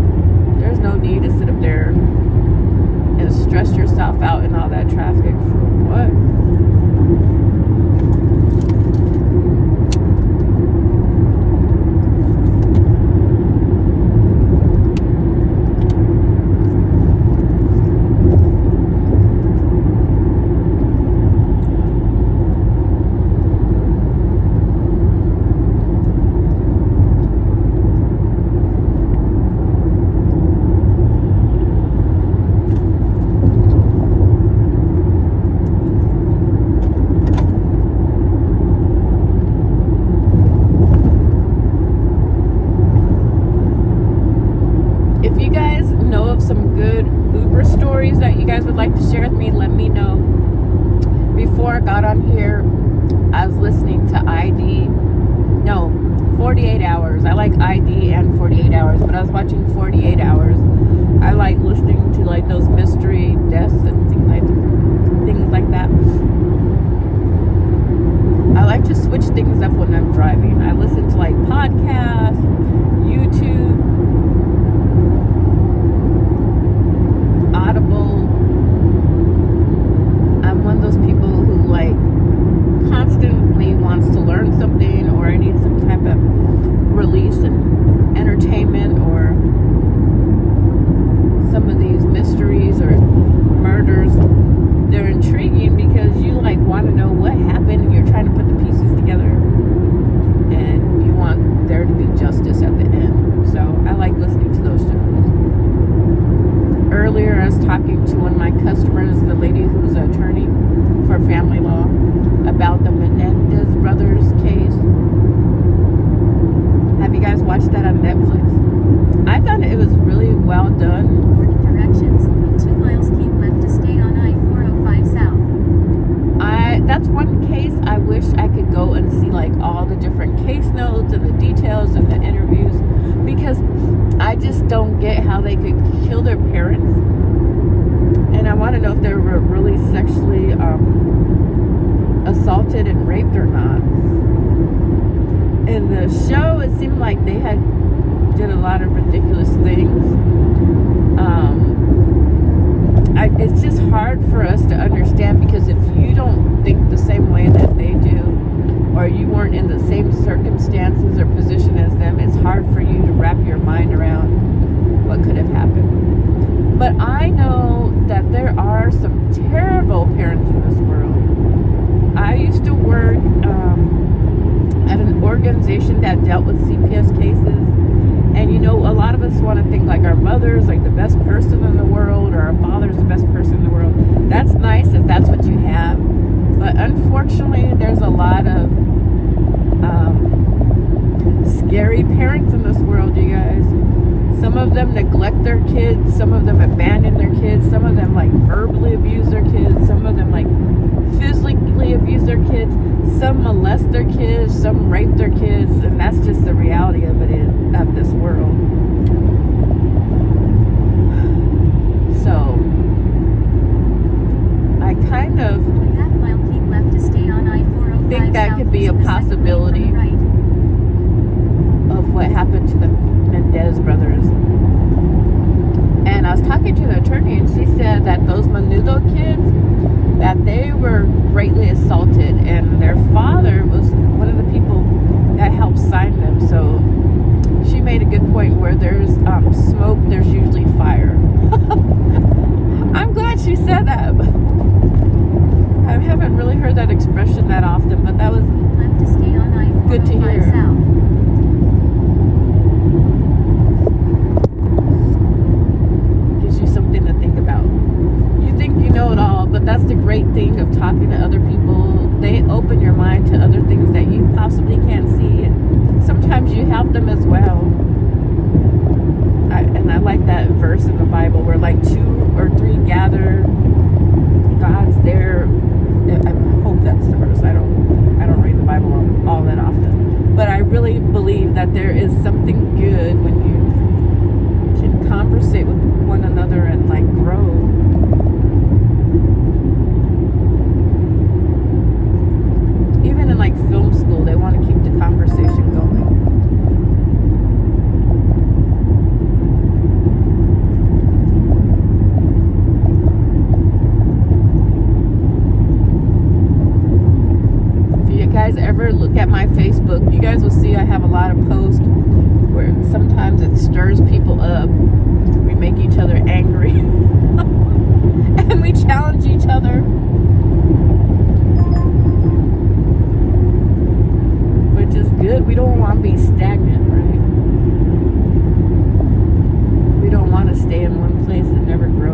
Speaker 1: There's no need to sit up there and stress yourself out in all that traffic for what? That you guys would like to share with me, let me know. Before I got on here, I was listening to 48 Hours. I like ID and 48 Hours, but I was watching 48 Hours. I like listening to like those mystery deaths and things like that. I like to switch things up when I'm driving. I listen to like podcasts, YouTube, Audible. I'm one of those people who like constantly wants to learn something, or I need some type of release and entertainment, or some of these mysteries or murders, they're intriguing because you like want to know what happened, and you're trying to put the pieces together, and you want there to be justice at the end. So I like listening to those shows. Earlier I was talking to one of my customers, the lady who's an attorney for family law, about the Menendez brothers case. Have you guys watched that on Netflix? I thought it was really well done.
Speaker 3: Important directions. In 2 miles, keep left to stay on I-405 South.
Speaker 1: That's one case I wish I could go and see like all the different case notes and the details and the interviews, because I just don't get how they could kill their parents. And I want to know if they were really sexually assaulted and raped or not. In the show, it seemed like they did a lot of ridiculous things. It's just hard for us to understand, because if you don't think the same way that they do, or you weren't in the same circumstances or position as them, it's hard for you to wrap your mind around what could have happened. But I know that there are some terrible parents in this world. I used to work at an organization that dealt with CPS cases. And you know, a lot of us want to think like our mother's like the best person in the world, or our father's the best person in the world. That's nice if that's what you have. But unfortunately, there's a lot of scary parents in this world, you guys. Some of them neglect their kids. Some of them abandon their kids. Some of them like verbally abuse their kids. Some of them like physically abuse their kids. Some molest their kids. Some rape their kids. And that's just the reality of this world. So I kind of
Speaker 3: A half mile, keep left to stay on I-405
Speaker 1: think that
Speaker 3: South
Speaker 1: could be a
Speaker 3: using the second lane
Speaker 1: possibility
Speaker 3: from the right.
Speaker 1: of what happened to the Mendez brothers. And I was talking to the attorney, and she said that those Menudo kids, that they were greatly assaulted, and their father was one of the people that helped sign them. So she made a good point, where there's smoke, there's usually fire. I'm glad she said that. I haven't really heard that expression that often, but that was
Speaker 3: Left to stay on I-405
Speaker 1: good to hear.
Speaker 3: South.
Speaker 1: Gives you something to think about. You think you know it all, but that's the great thing of talking to other people. They open your mind to other things that you possibly can't see, and sometimes you help them as well. And I like that verse in the Bible where like 2 or 3 gather, God's there. I hope that's the verse. I don't read the Bible all that often, but I really believe that there is something good when you can conversate with one another and like grow. Even in like film school, they want to keep the conversation going. Guys ever look at my Facebook, you guys will see I have a lot of posts where sometimes it stirs people up. We make each other angry and we challenge each other, which is good. We don't want to be stagnant, right? We don't want to stay in one place and never grow.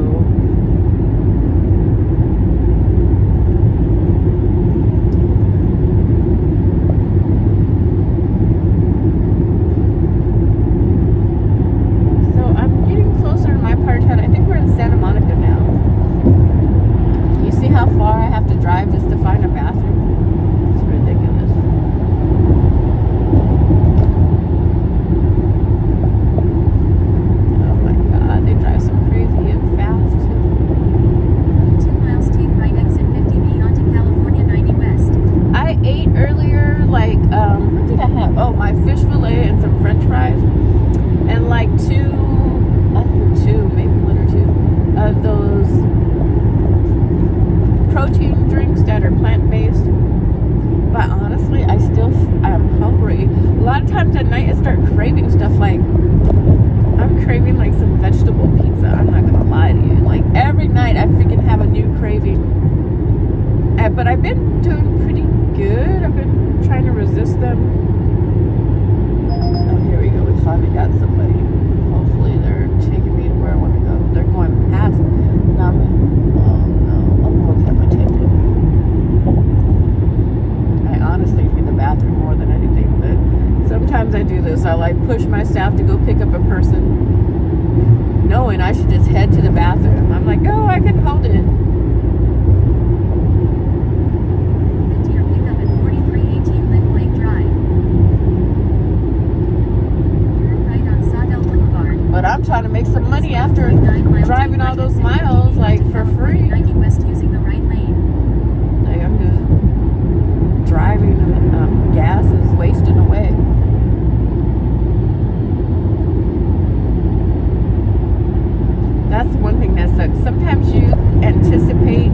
Speaker 1: Drive just to find a bathroom. It's ridiculous. Oh my God, they drive so crazy and fast too.
Speaker 3: 2 miles, take right exit 50B onto California 90 West.
Speaker 1: I ate earlier, like, what did I have? Oh, my fish fillet and some french fries. And like 2, maybe 1 or 2 of those protein drinks that are plant-based. But honestly, I'm hungry. A lot of times at night I start craving stuff, like I'm craving like some vegetable pizza. I'm not gonna lie to you. Like every night I freaking have a new craving. But I've been doing pretty good. I've been trying to resist them. Oh, here we go. We finally got somebody. Hopefully they're taking me to where I want to go. They're going past. Now oh no. Oh, okay, my table. I honestly need the bathroom more than anything, but sometimes I do this. I like push my staff to go pick up a person, knowing I should just head to the bathroom. I'm like, oh, I can hold it. But I'm trying to make some money after driving all those miles, like, for free.
Speaker 3: 90 West using the right lane.
Speaker 1: Like, I'm just driving and gas is wasting away. That's one thing that sucks. Sometimes you anticipate,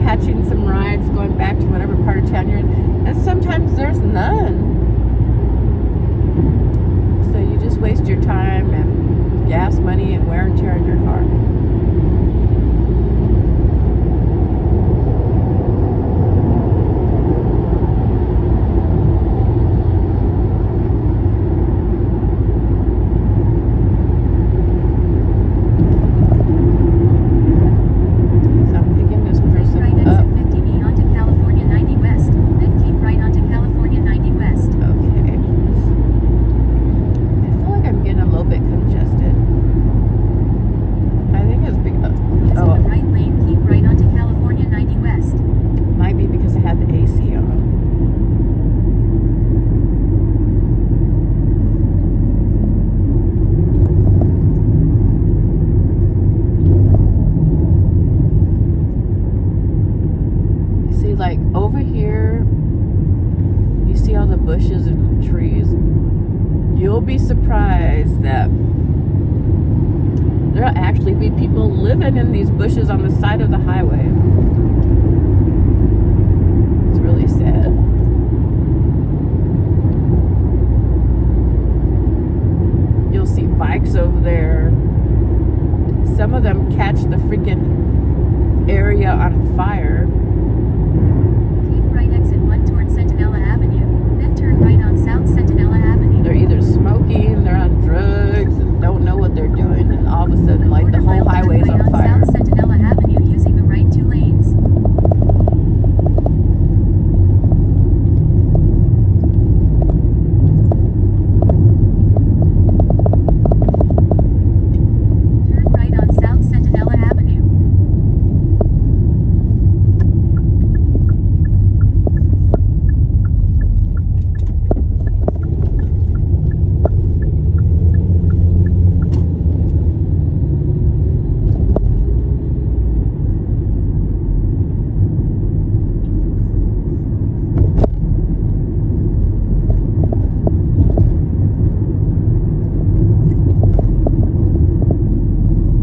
Speaker 1: catching some rides, going back to whatever part of town you're in, and sometimes there's none. So you just waste your time and gas money and wear and tear in your car. So I'm picking this person
Speaker 3: Right
Speaker 1: up.
Speaker 3: exit 50B onto California 90 West. Then keep right onto California 90 West.
Speaker 1: Okay. I feel like I'm getting a little bit congested. I think it's because
Speaker 3: Using the right lane, keep right onto California 90 West.
Speaker 1: might be because I had the AC on. See, like over here, you see all the bushes and trees. You'll be surprised that there'll actually be people living in these bushes on the side of the highway. It's really sad. You'll see bikes over there. Some of them catch the freaking area on fire.
Speaker 3: Keep right exit 1 towards Centinela Avenue. Then turn right on South Centinela Avenue.
Speaker 1: They're either smoking, they're on drugs, and don't know what they're doing, and all of a sudden, like, the whole highway's
Speaker 3: right
Speaker 1: on fire.
Speaker 3: South Centinela Avenue using the right 2 lanes. Turn right on South Centinela Avenue.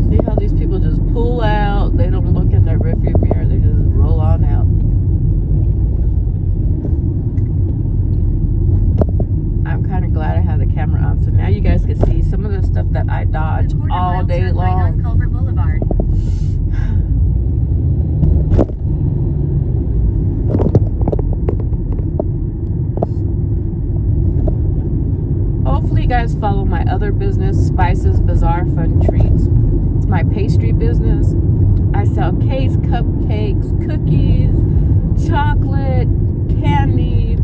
Speaker 1: See how these people just pull out, they don't look in their rearview mirror, they just roll on out. I'm kind of glad I have the camera on, so now you guys can see some of the stuff that I dodge
Speaker 3: Quarter
Speaker 1: all
Speaker 3: mile,
Speaker 1: day
Speaker 3: turn right on
Speaker 1: long.
Speaker 3: Culver Boulevard.
Speaker 1: Hopefully you guys follow my other business, Spices, Bizarre, Fun Treats. It's my pastry business. I sell cakes, cupcakes, cookies, chocolate, candy,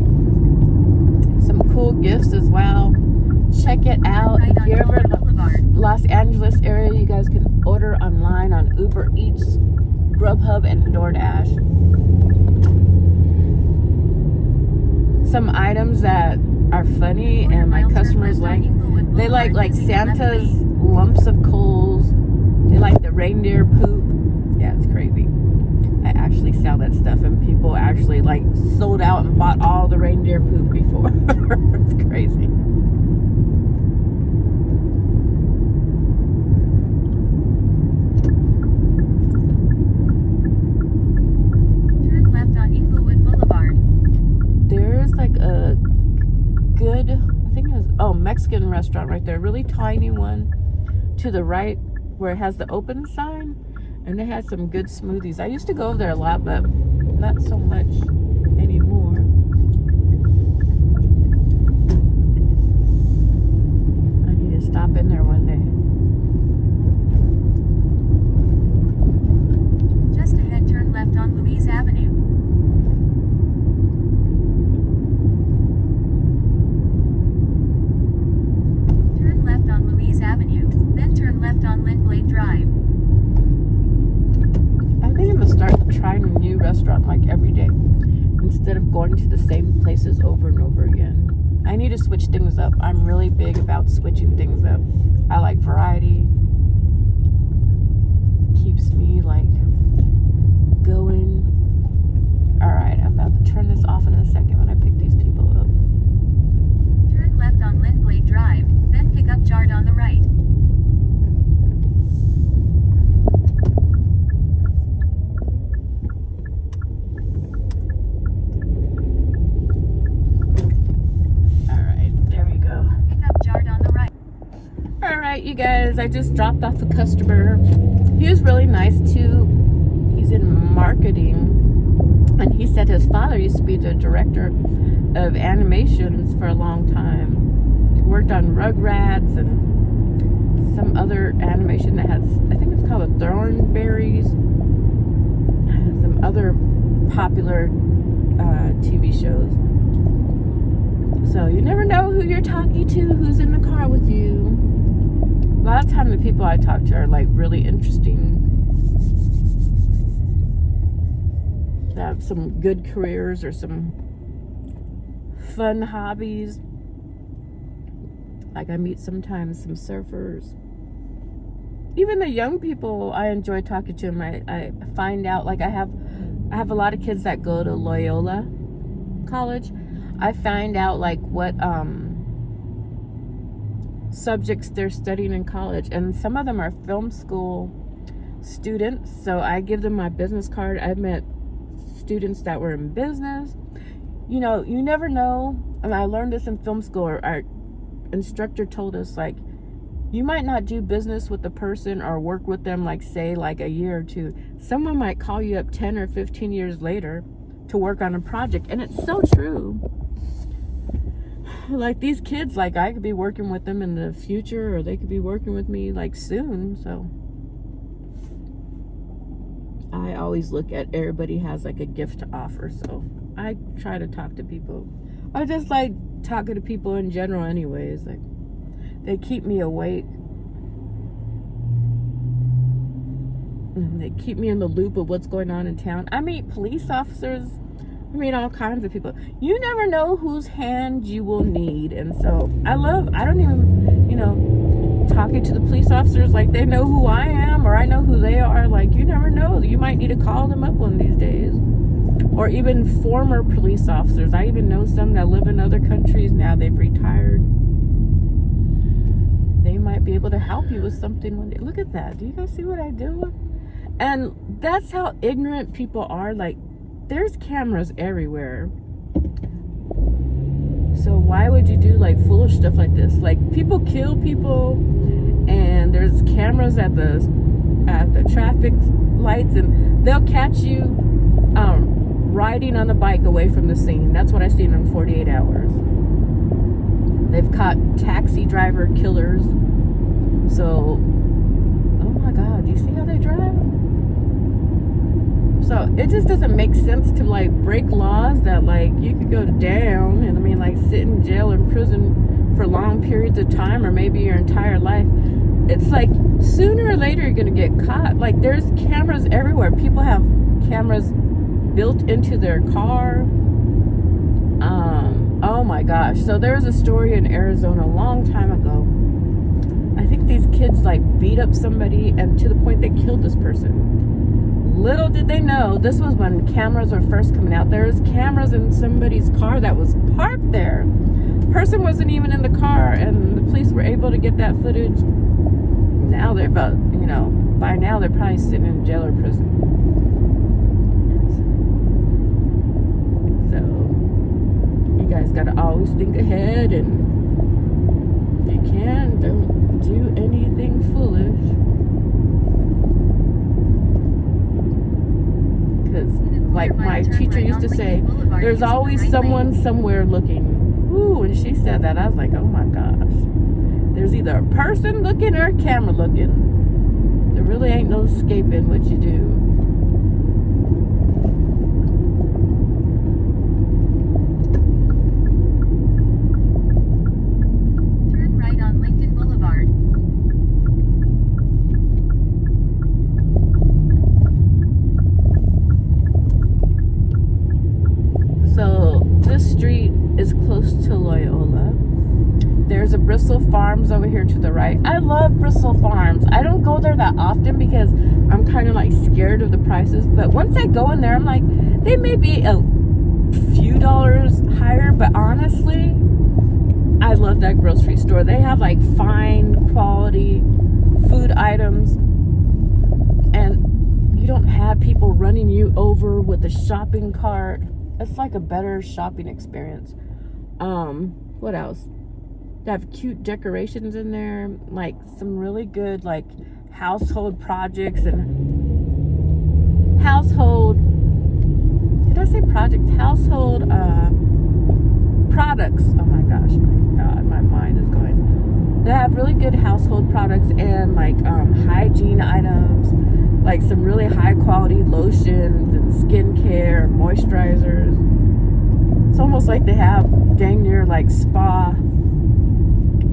Speaker 1: some cool gifts as well. Check it out.
Speaker 3: Right
Speaker 1: If
Speaker 3: on
Speaker 1: you're ever
Speaker 3: Culver
Speaker 1: in
Speaker 3: Boulevard.
Speaker 1: the Los Angeles area, you guys can order online on Ubereats, Grubhub, and DoorDash. Some items that are funny and my customers like, they like Santa's lumps of coals. They like the reindeer poop. Yeah, it's crazy. I actually sell that stuff, and people actually like sold out and bought all the reindeer poop before. It's crazy.
Speaker 3: Turn left on Inglewood Boulevard.
Speaker 1: There's like a good, I think it's, Mexican restaurant right there. Really tiny one to the right where it has the open sign. And they had some good smoothies. I used to go over there a lot, but not so much anymore. I need to stop in there one day.
Speaker 3: Just ahead, turn left on Louise Avenue. Turn left on Louise Avenue, then turn left on Lindblade Drive.
Speaker 1: I think I'm gonna start trying a new restaurant like every day instead of going to the same places over and over again. I need to switch things up. I'm really big about switching things up. I like variety. Keeps me like going. Alright, I'm about to turn this off in a second when I pick these people up.
Speaker 3: Turn left on Lindblade Drive, then pick up Jard on the right.
Speaker 1: Alright, there we go.
Speaker 3: Pick up Jard on the right.
Speaker 1: Alright, you guys, I just dropped off a customer. He was really nice too. He's in marketing. And he said his father used to be the director of animations for a long time. Worked on Rugrats and some other animation that has, I think it's called the Thornberries. Some other popular TV shows. So you never know who you're talking to, who's in the car with you. A lot of times the people I talk to are like really interesting. They have some good careers or some fun hobbies. Like I meet sometimes some surfers. Even the young people, I enjoy talking to them. I find out, like I have a lot of kids that go to Loyola College. I find out like what subjects they're studying in college, and some of them are film school students, so I give them my business card. I've met students that were in business. You know, you never know, and I learned this in film school. Our instructor told us, like, you might not do business with the person or work with them, like, say, like a year or two. Someone might call you up 10 or 15 years later to work on a project, and it's so true. Like, these kids, like, I could be working with them in the future, or they could be working with me, like, soon, so I always look at everybody has like a gift to offer, so I try to talk to people. I just like talking to people in general anyways. Like, they keep me awake and they keep me in the loop of what's going on in town. I meet police officers, I meet all kinds of people. You never know whose hand you will need, and so I don't even, you know, talking to the police officers, like they know who I am or I know who they are. Like, you never know, you might need to call them up one of these days. Or even former police officers. I even know some that live in other countries now. They've retired. They might be able to help you with something one day. Look at that. Do you guys see what I do? And that's how ignorant people are. Like, there's cameras everywhere. So why would you do like foolish stuff like this? Like, people kill people, and there's cameras at the traffic lights, and they'll catch you riding on a bike away from the scene. That's what I've seen in 48 hours. They've caught taxi driver killers. So, oh my God, do you see how they drive? So it just doesn't make sense to like break laws that like you could go down and I mean like sit in jail or in prison for long periods of time or maybe your entire life. It's like sooner or later you're gonna get caught. Like, there's cameras everywhere. People have cameras built into their car. Oh my gosh. So there was a story in Arizona a long time ago. I think these kids like beat up somebody and to the point they killed this person. Little did they know, this was when cameras were first coming out. There was cameras in somebody's car that was parked there. Person wasn't even in the car, and the police were able to get that footage. Now they're about, you know, by now they're probably sitting in jail or prison. So you guys gotta always think ahead, and if you can, don't do anything foolish. Because like my teacher used to say, there's always someone somewhere looking. Ooh, when she said that, I was like, oh my gosh. There's either a person looking or a camera looking. There really ain't no escaping what you do.
Speaker 3: Turn right on Lincoln Boulevard.
Speaker 1: So this street is close to Loyola. There's a Bristol Farms over here to the right. I love Bristol Farms. I don't go there that often because I'm kind of like scared of the prices. But once I go in there, I'm like, they may be a few dollars higher, but honestly, I love that grocery store. They have like fine quality food items, and you don't have people running you over with a shopping cart. It's like a better shopping experience. What else? They have cute decorations in there, like some really good like household projects and household, did I say projects? Household products. Oh my gosh, my God, my mind is going. They have really good household products and like hygiene items, like some really high quality lotions and skincare, moisturizers. It's almost like they have dang near like spa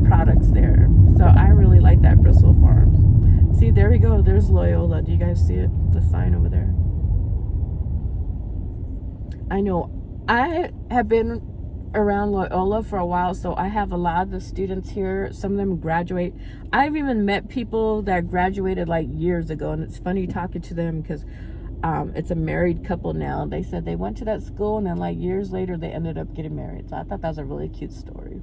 Speaker 1: products there. So I really like that Bristol Farms. See, there we go. There's Loyola. Do you guys see it? The sign over there. I know I have been around Loyola for a while, so I have a lot of the students here. Some of them graduate. I've even met people that graduated like years ago, and it's funny talking to them because it's a married couple now. They said they went to that school and then like years later they ended up getting married. So I thought that was a really cute story.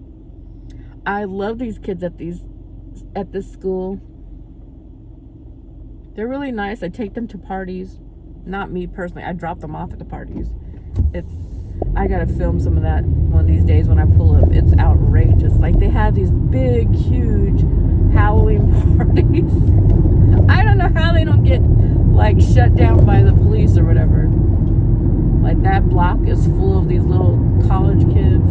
Speaker 1: I love these kids at this school. They're really nice. I take them to parties. Not me personally. I drop them off at the parties. I gotta film some of that one of these days when I pull up. It's outrageous. Like they have these big, huge Halloween parties. I don't know how they don't get like shut down by the police or whatever. Like that block is full of these little college kids.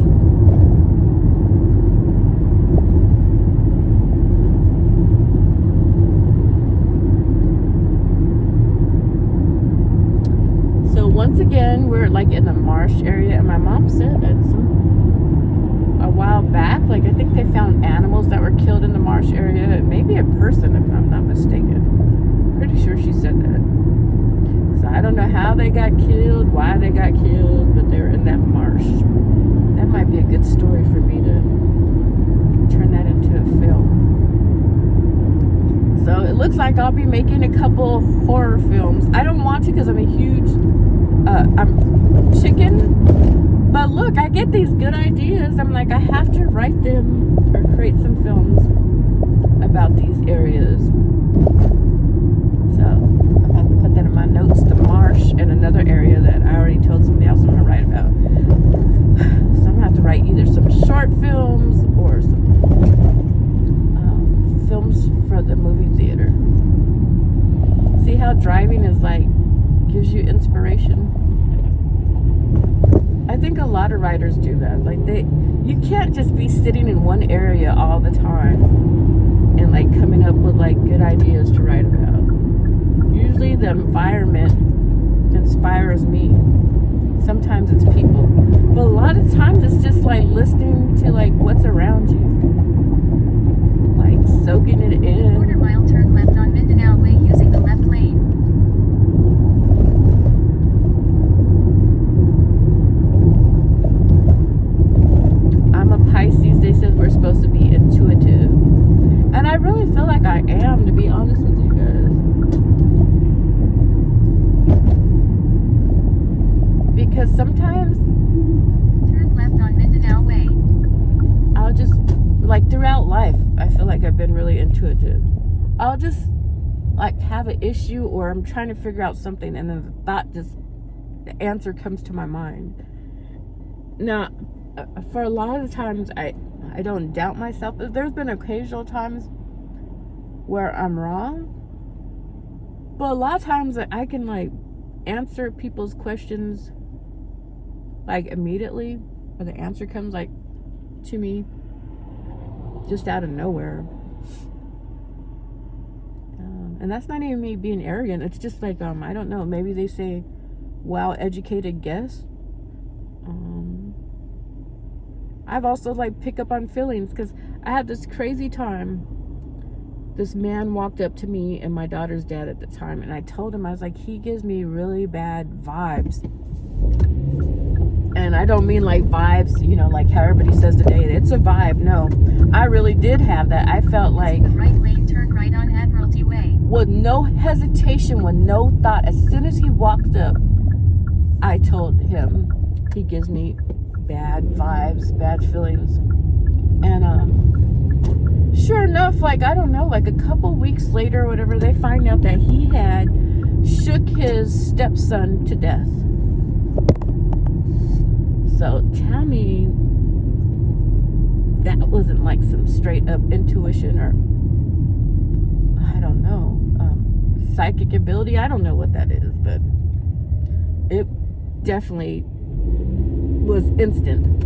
Speaker 1: Once again, we're like in the marsh area, and my mom said that a while back, like I think they found animals that were killed in the marsh area, maybe a person if I'm not mistaken. Pretty sure she said that. So I don't know how they got killed, why they got killed, but they're in that marsh. That might be a good story for me to turn that into a film. So it looks like I'll be making a couple horror films. I don't want to because I'm a huge I'm chicken, but look, I get these good ideas. I'm like, I have to write them or create some films about these areas. So I have to put that in my notes. The marsh and another area that I already told somebody else I'm gonna write about. So I'm gonna have to write either some short films or some films for the movie theater. See how driving is like gives you inspiration. I think a lot of writers do that. Like you can't just be sitting in one area all the time and like coming up with like good ideas to write about. Usually the environment inspires me. Sometimes it's people, but a lot of times it's just like listening to like what's around you, like soaking it in.
Speaker 3: Quarter mile, turn left on Mindanao Way using the left lane.
Speaker 1: Pisces, they said we're supposed to be intuitive, and I really feel like I am, to be honest with you guys, because sometimes
Speaker 3: turn left on Mindanao Way.
Speaker 1: I'll just like throughout life I feel like I've been really intuitive. I'll just like have an issue or I'm trying to figure out something, and then the answer comes to my mind. Now for a lot of the times I don't doubt myself. There's been occasional times where I'm wrong, but a lot of times I can like answer people's questions like immediately, or the answer comes like to me just out of nowhere. And that's not even me being arrogant. It's just like, I don't know, maybe they say, wow, educated guess. I've also like pick up on feelings, because I had this crazy time. This man walked up to me and my daughter's dad at the time, and I told him, I was like, he gives me really bad vibes. And I don't mean like vibes, you know, like how everybody says today, it's a vibe. No, I really did have that. I felt like,
Speaker 3: The right lane, turn right on Admiralty Way.
Speaker 1: with no hesitation, with no thought, as soon as he walked up, I told him he gives me bad vibes, bad feelings. And sure enough, like, I don't know, like a couple weeks later or whatever, they find out that he had shook his stepson to death. So tell me that wasn't like some straight up intuition, or I don't know, psychic ability. I don't know what that is, but it definitely was instant.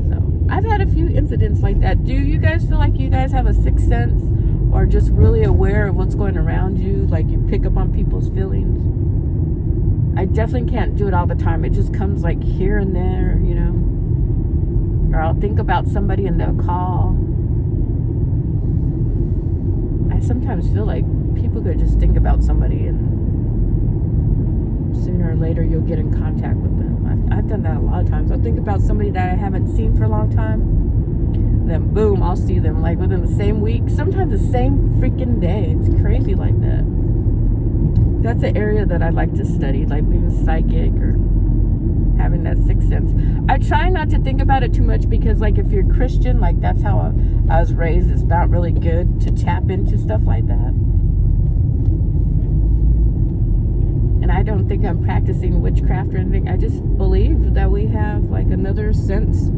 Speaker 1: So I've had a few incidents like that. Do you guys feel like you guys have a sixth sense, or just really aware of what's going around you? Like you pick up on people's feelings? I definitely can't do it all the time. It just comes like here and there, you know. Or I'll think about somebody and they'll call. I sometimes feel like people could just think about somebody and sooner or later you'll get in contact with them. I've done that a lot of times. I'll think about somebody that I haven't seen for a long time. Then boom, I'll see them like within the same week. Sometimes the same freaking day. It's crazy like that. That's an area that I like to study, like being psychic or having that sixth sense. I try not to think about it too much, because like if you're Christian, like that's how I was raised. It's not really good to tap into stuff like that. And I don't think I'm practicing witchcraft or anything. I just believe that we have like another sense.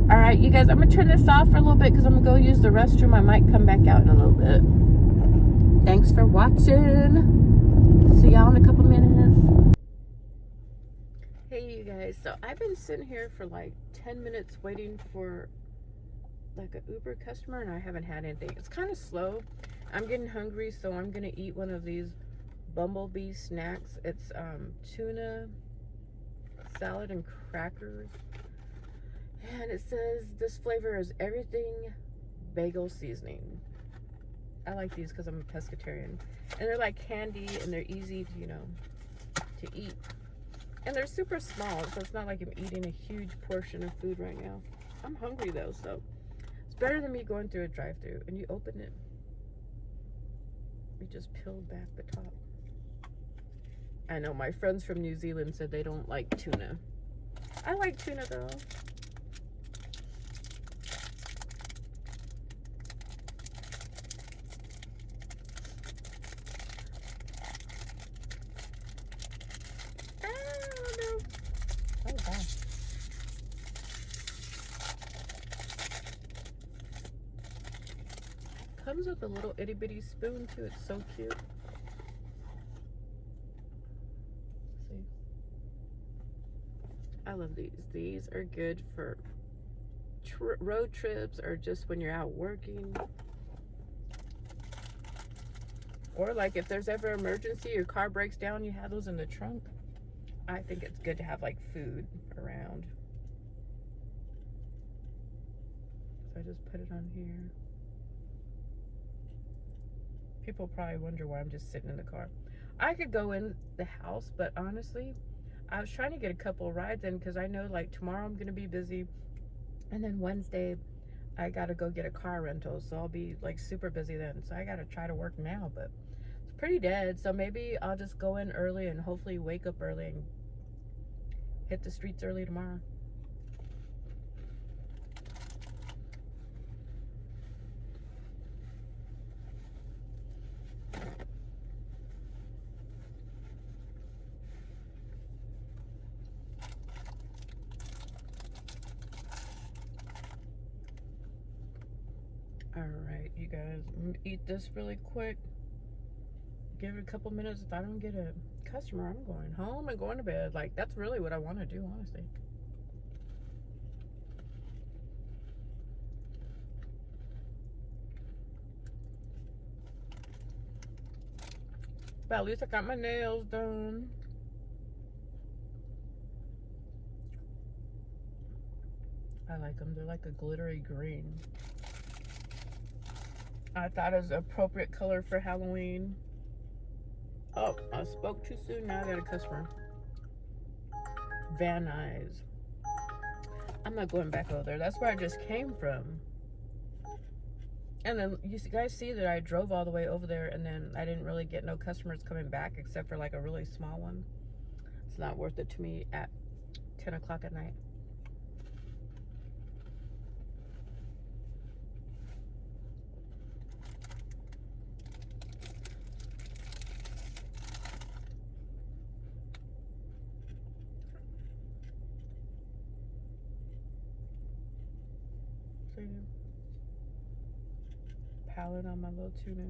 Speaker 1: All right, you guys, I'm gonna turn this off for a little bit because I'm gonna go use the restroom. I might come back out in a little bit. Thanks for watching. See y'all in a couple minutes. Hey, you guys. So I've been sitting here for like 10 minutes waiting for like an Uber customer, and I haven't had anything. It's kind of slow. I'm getting hungry, so I'm gonna eat one of these bumblebee snacks. It's tuna salad and crackers. And it says this flavor is everything bagel seasoning. I like these because I'm a pescatarian. And they're like candy, and they're easy to, you know, to eat. And they're super small, so it's not like I'm eating a huge portion of food right now. I'm hungry though, so it's better than me going through a drive-thru. And you open it, you just peel back the top. I know my friends from New Zealand said they don't like tuna. I like tuna though. Oh, wow. Comes with a little itty bitty spoon too. It's so cute. See, I love these. These are good for road trips, or just when you're out working, or like if there's ever an emergency, your car breaks down, you have those in the trunk. I think it's good to have like food around. So I just put it on here. People probably wonder why I'm just sitting in the car. I could go in the house, but honestly, I was trying to get a couple rides in because I know like tomorrow I'm gonna be busy, and then Wednesday I gotta go get a car rental, so I'll be like super busy then. So I gotta try to work now, but it's pretty dead. So maybe I'll just go in early and hopefully wake up early and hit the streets early tomorrow. All right, you guys, I'm gonna eat this really quick. Give it a couple minutes. If I don't get a customer, I'm going home and going to bed. Like, that's really what I want to do, honestly. But at least I got my nails done. I like them. They're like a glittery green. I thought it was an appropriate color for Halloween. Oh, I spoke too soon. Now I got a customer. Van Nuys. I'm not going back over there. That's where I just came from. And then you guys see that I drove all the way over there, and then I didn't really get no customers coming back except for like a really small one. It's not worth it to me at 10 o'clock at night. So yeah. Palette on my little tuna.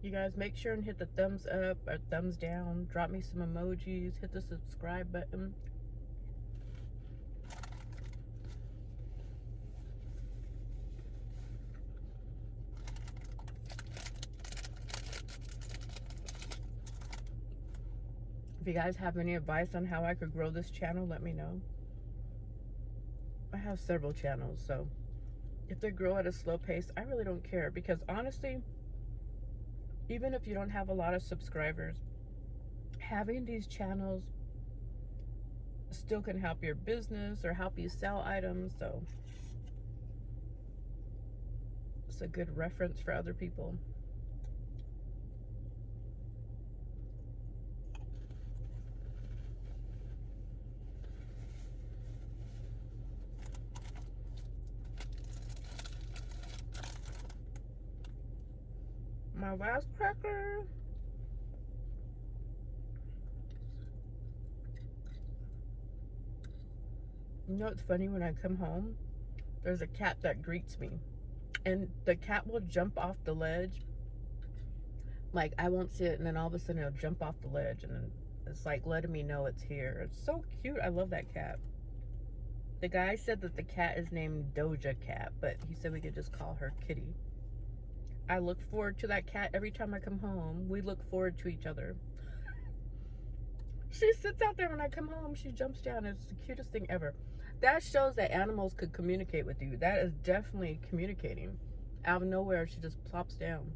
Speaker 1: You guys make sure and hit the thumbs up or thumbs down. Drop me some emojis. Hit the subscribe button. If you guys have any advice on how I could grow this channel, let me know. I have several channels, so if they grow at a slow pace, I really don't care, because honestly, even if you don't have a lot of subscribers, having these channels still can help your business or help you sell items, so it's a good reference for other people. My last cracker. You know, it's funny, when I come home, there's a cat that greets me, and the cat will jump off the ledge. Like, I won't see it, and then all of a sudden it'll jump off the ledge, and then it's like letting me know it's here. It's so cute. I love that cat. The guy said that the cat is named Doja Cat, but he said we could just call her Kitty. I look forward to that cat every time I come home. We look forward to each other. She sits out there when I come home. She jumps down. It's the cutest thing ever. That shows that animals could communicate with you. That is definitely communicating. Out of nowhere, she just plops down.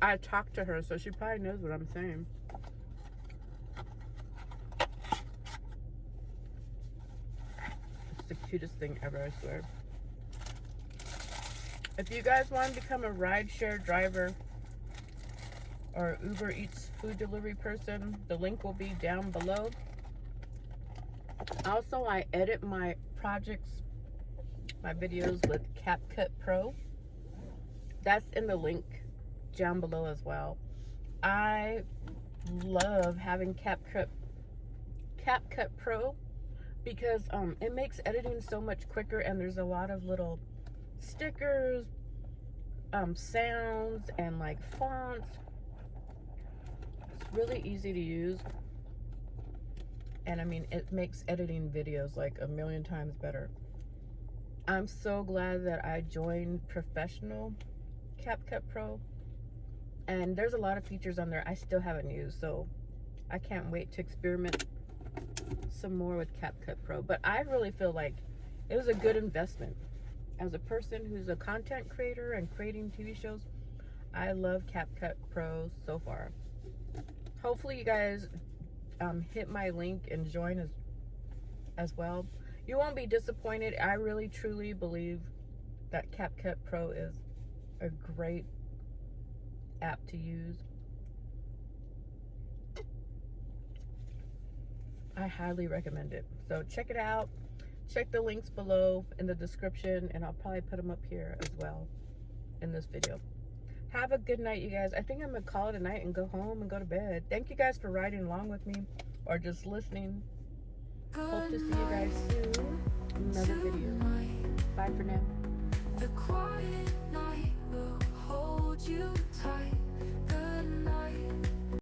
Speaker 1: I talk to her, so she probably knows what I'm saying. It's the cutest thing ever, I swear. If you guys want to become a rideshare driver or Ubereats food delivery person, the link will be down below. Also, I edit my projects, my videos with CapCut Pro. That's in the link down below as well. I love having CapCut Pro because it makes editing so much quicker, and there's a lot of little stickers, sounds, and like fonts. It's really easy to use, and I mean, it makes editing videos like a million times better. I'm so glad that I joined professional CapCut Pro, and there's a lot of features on there I still haven't used, so I can't wait to experiment some more with CapCut Pro. But I really feel like it was a good investment. As a person who's a content creator and creating TV shows, I love CapCut Pro so far. Hopefully you guys hit my link and join as well. You won't be disappointed. I really truly believe that CapCut Pro is a great app to use. I highly recommend it. So check it out. Check the links below in the description, and I'll probably put them up here as well in this video. Have a good night, you guys. I think I'm gonna call it a night and go home and go to bed. Thank you guys for riding along with me or just listening. Hope to see you guys soon. Another video. Bye for now.
Speaker 4: The quiet night will hold you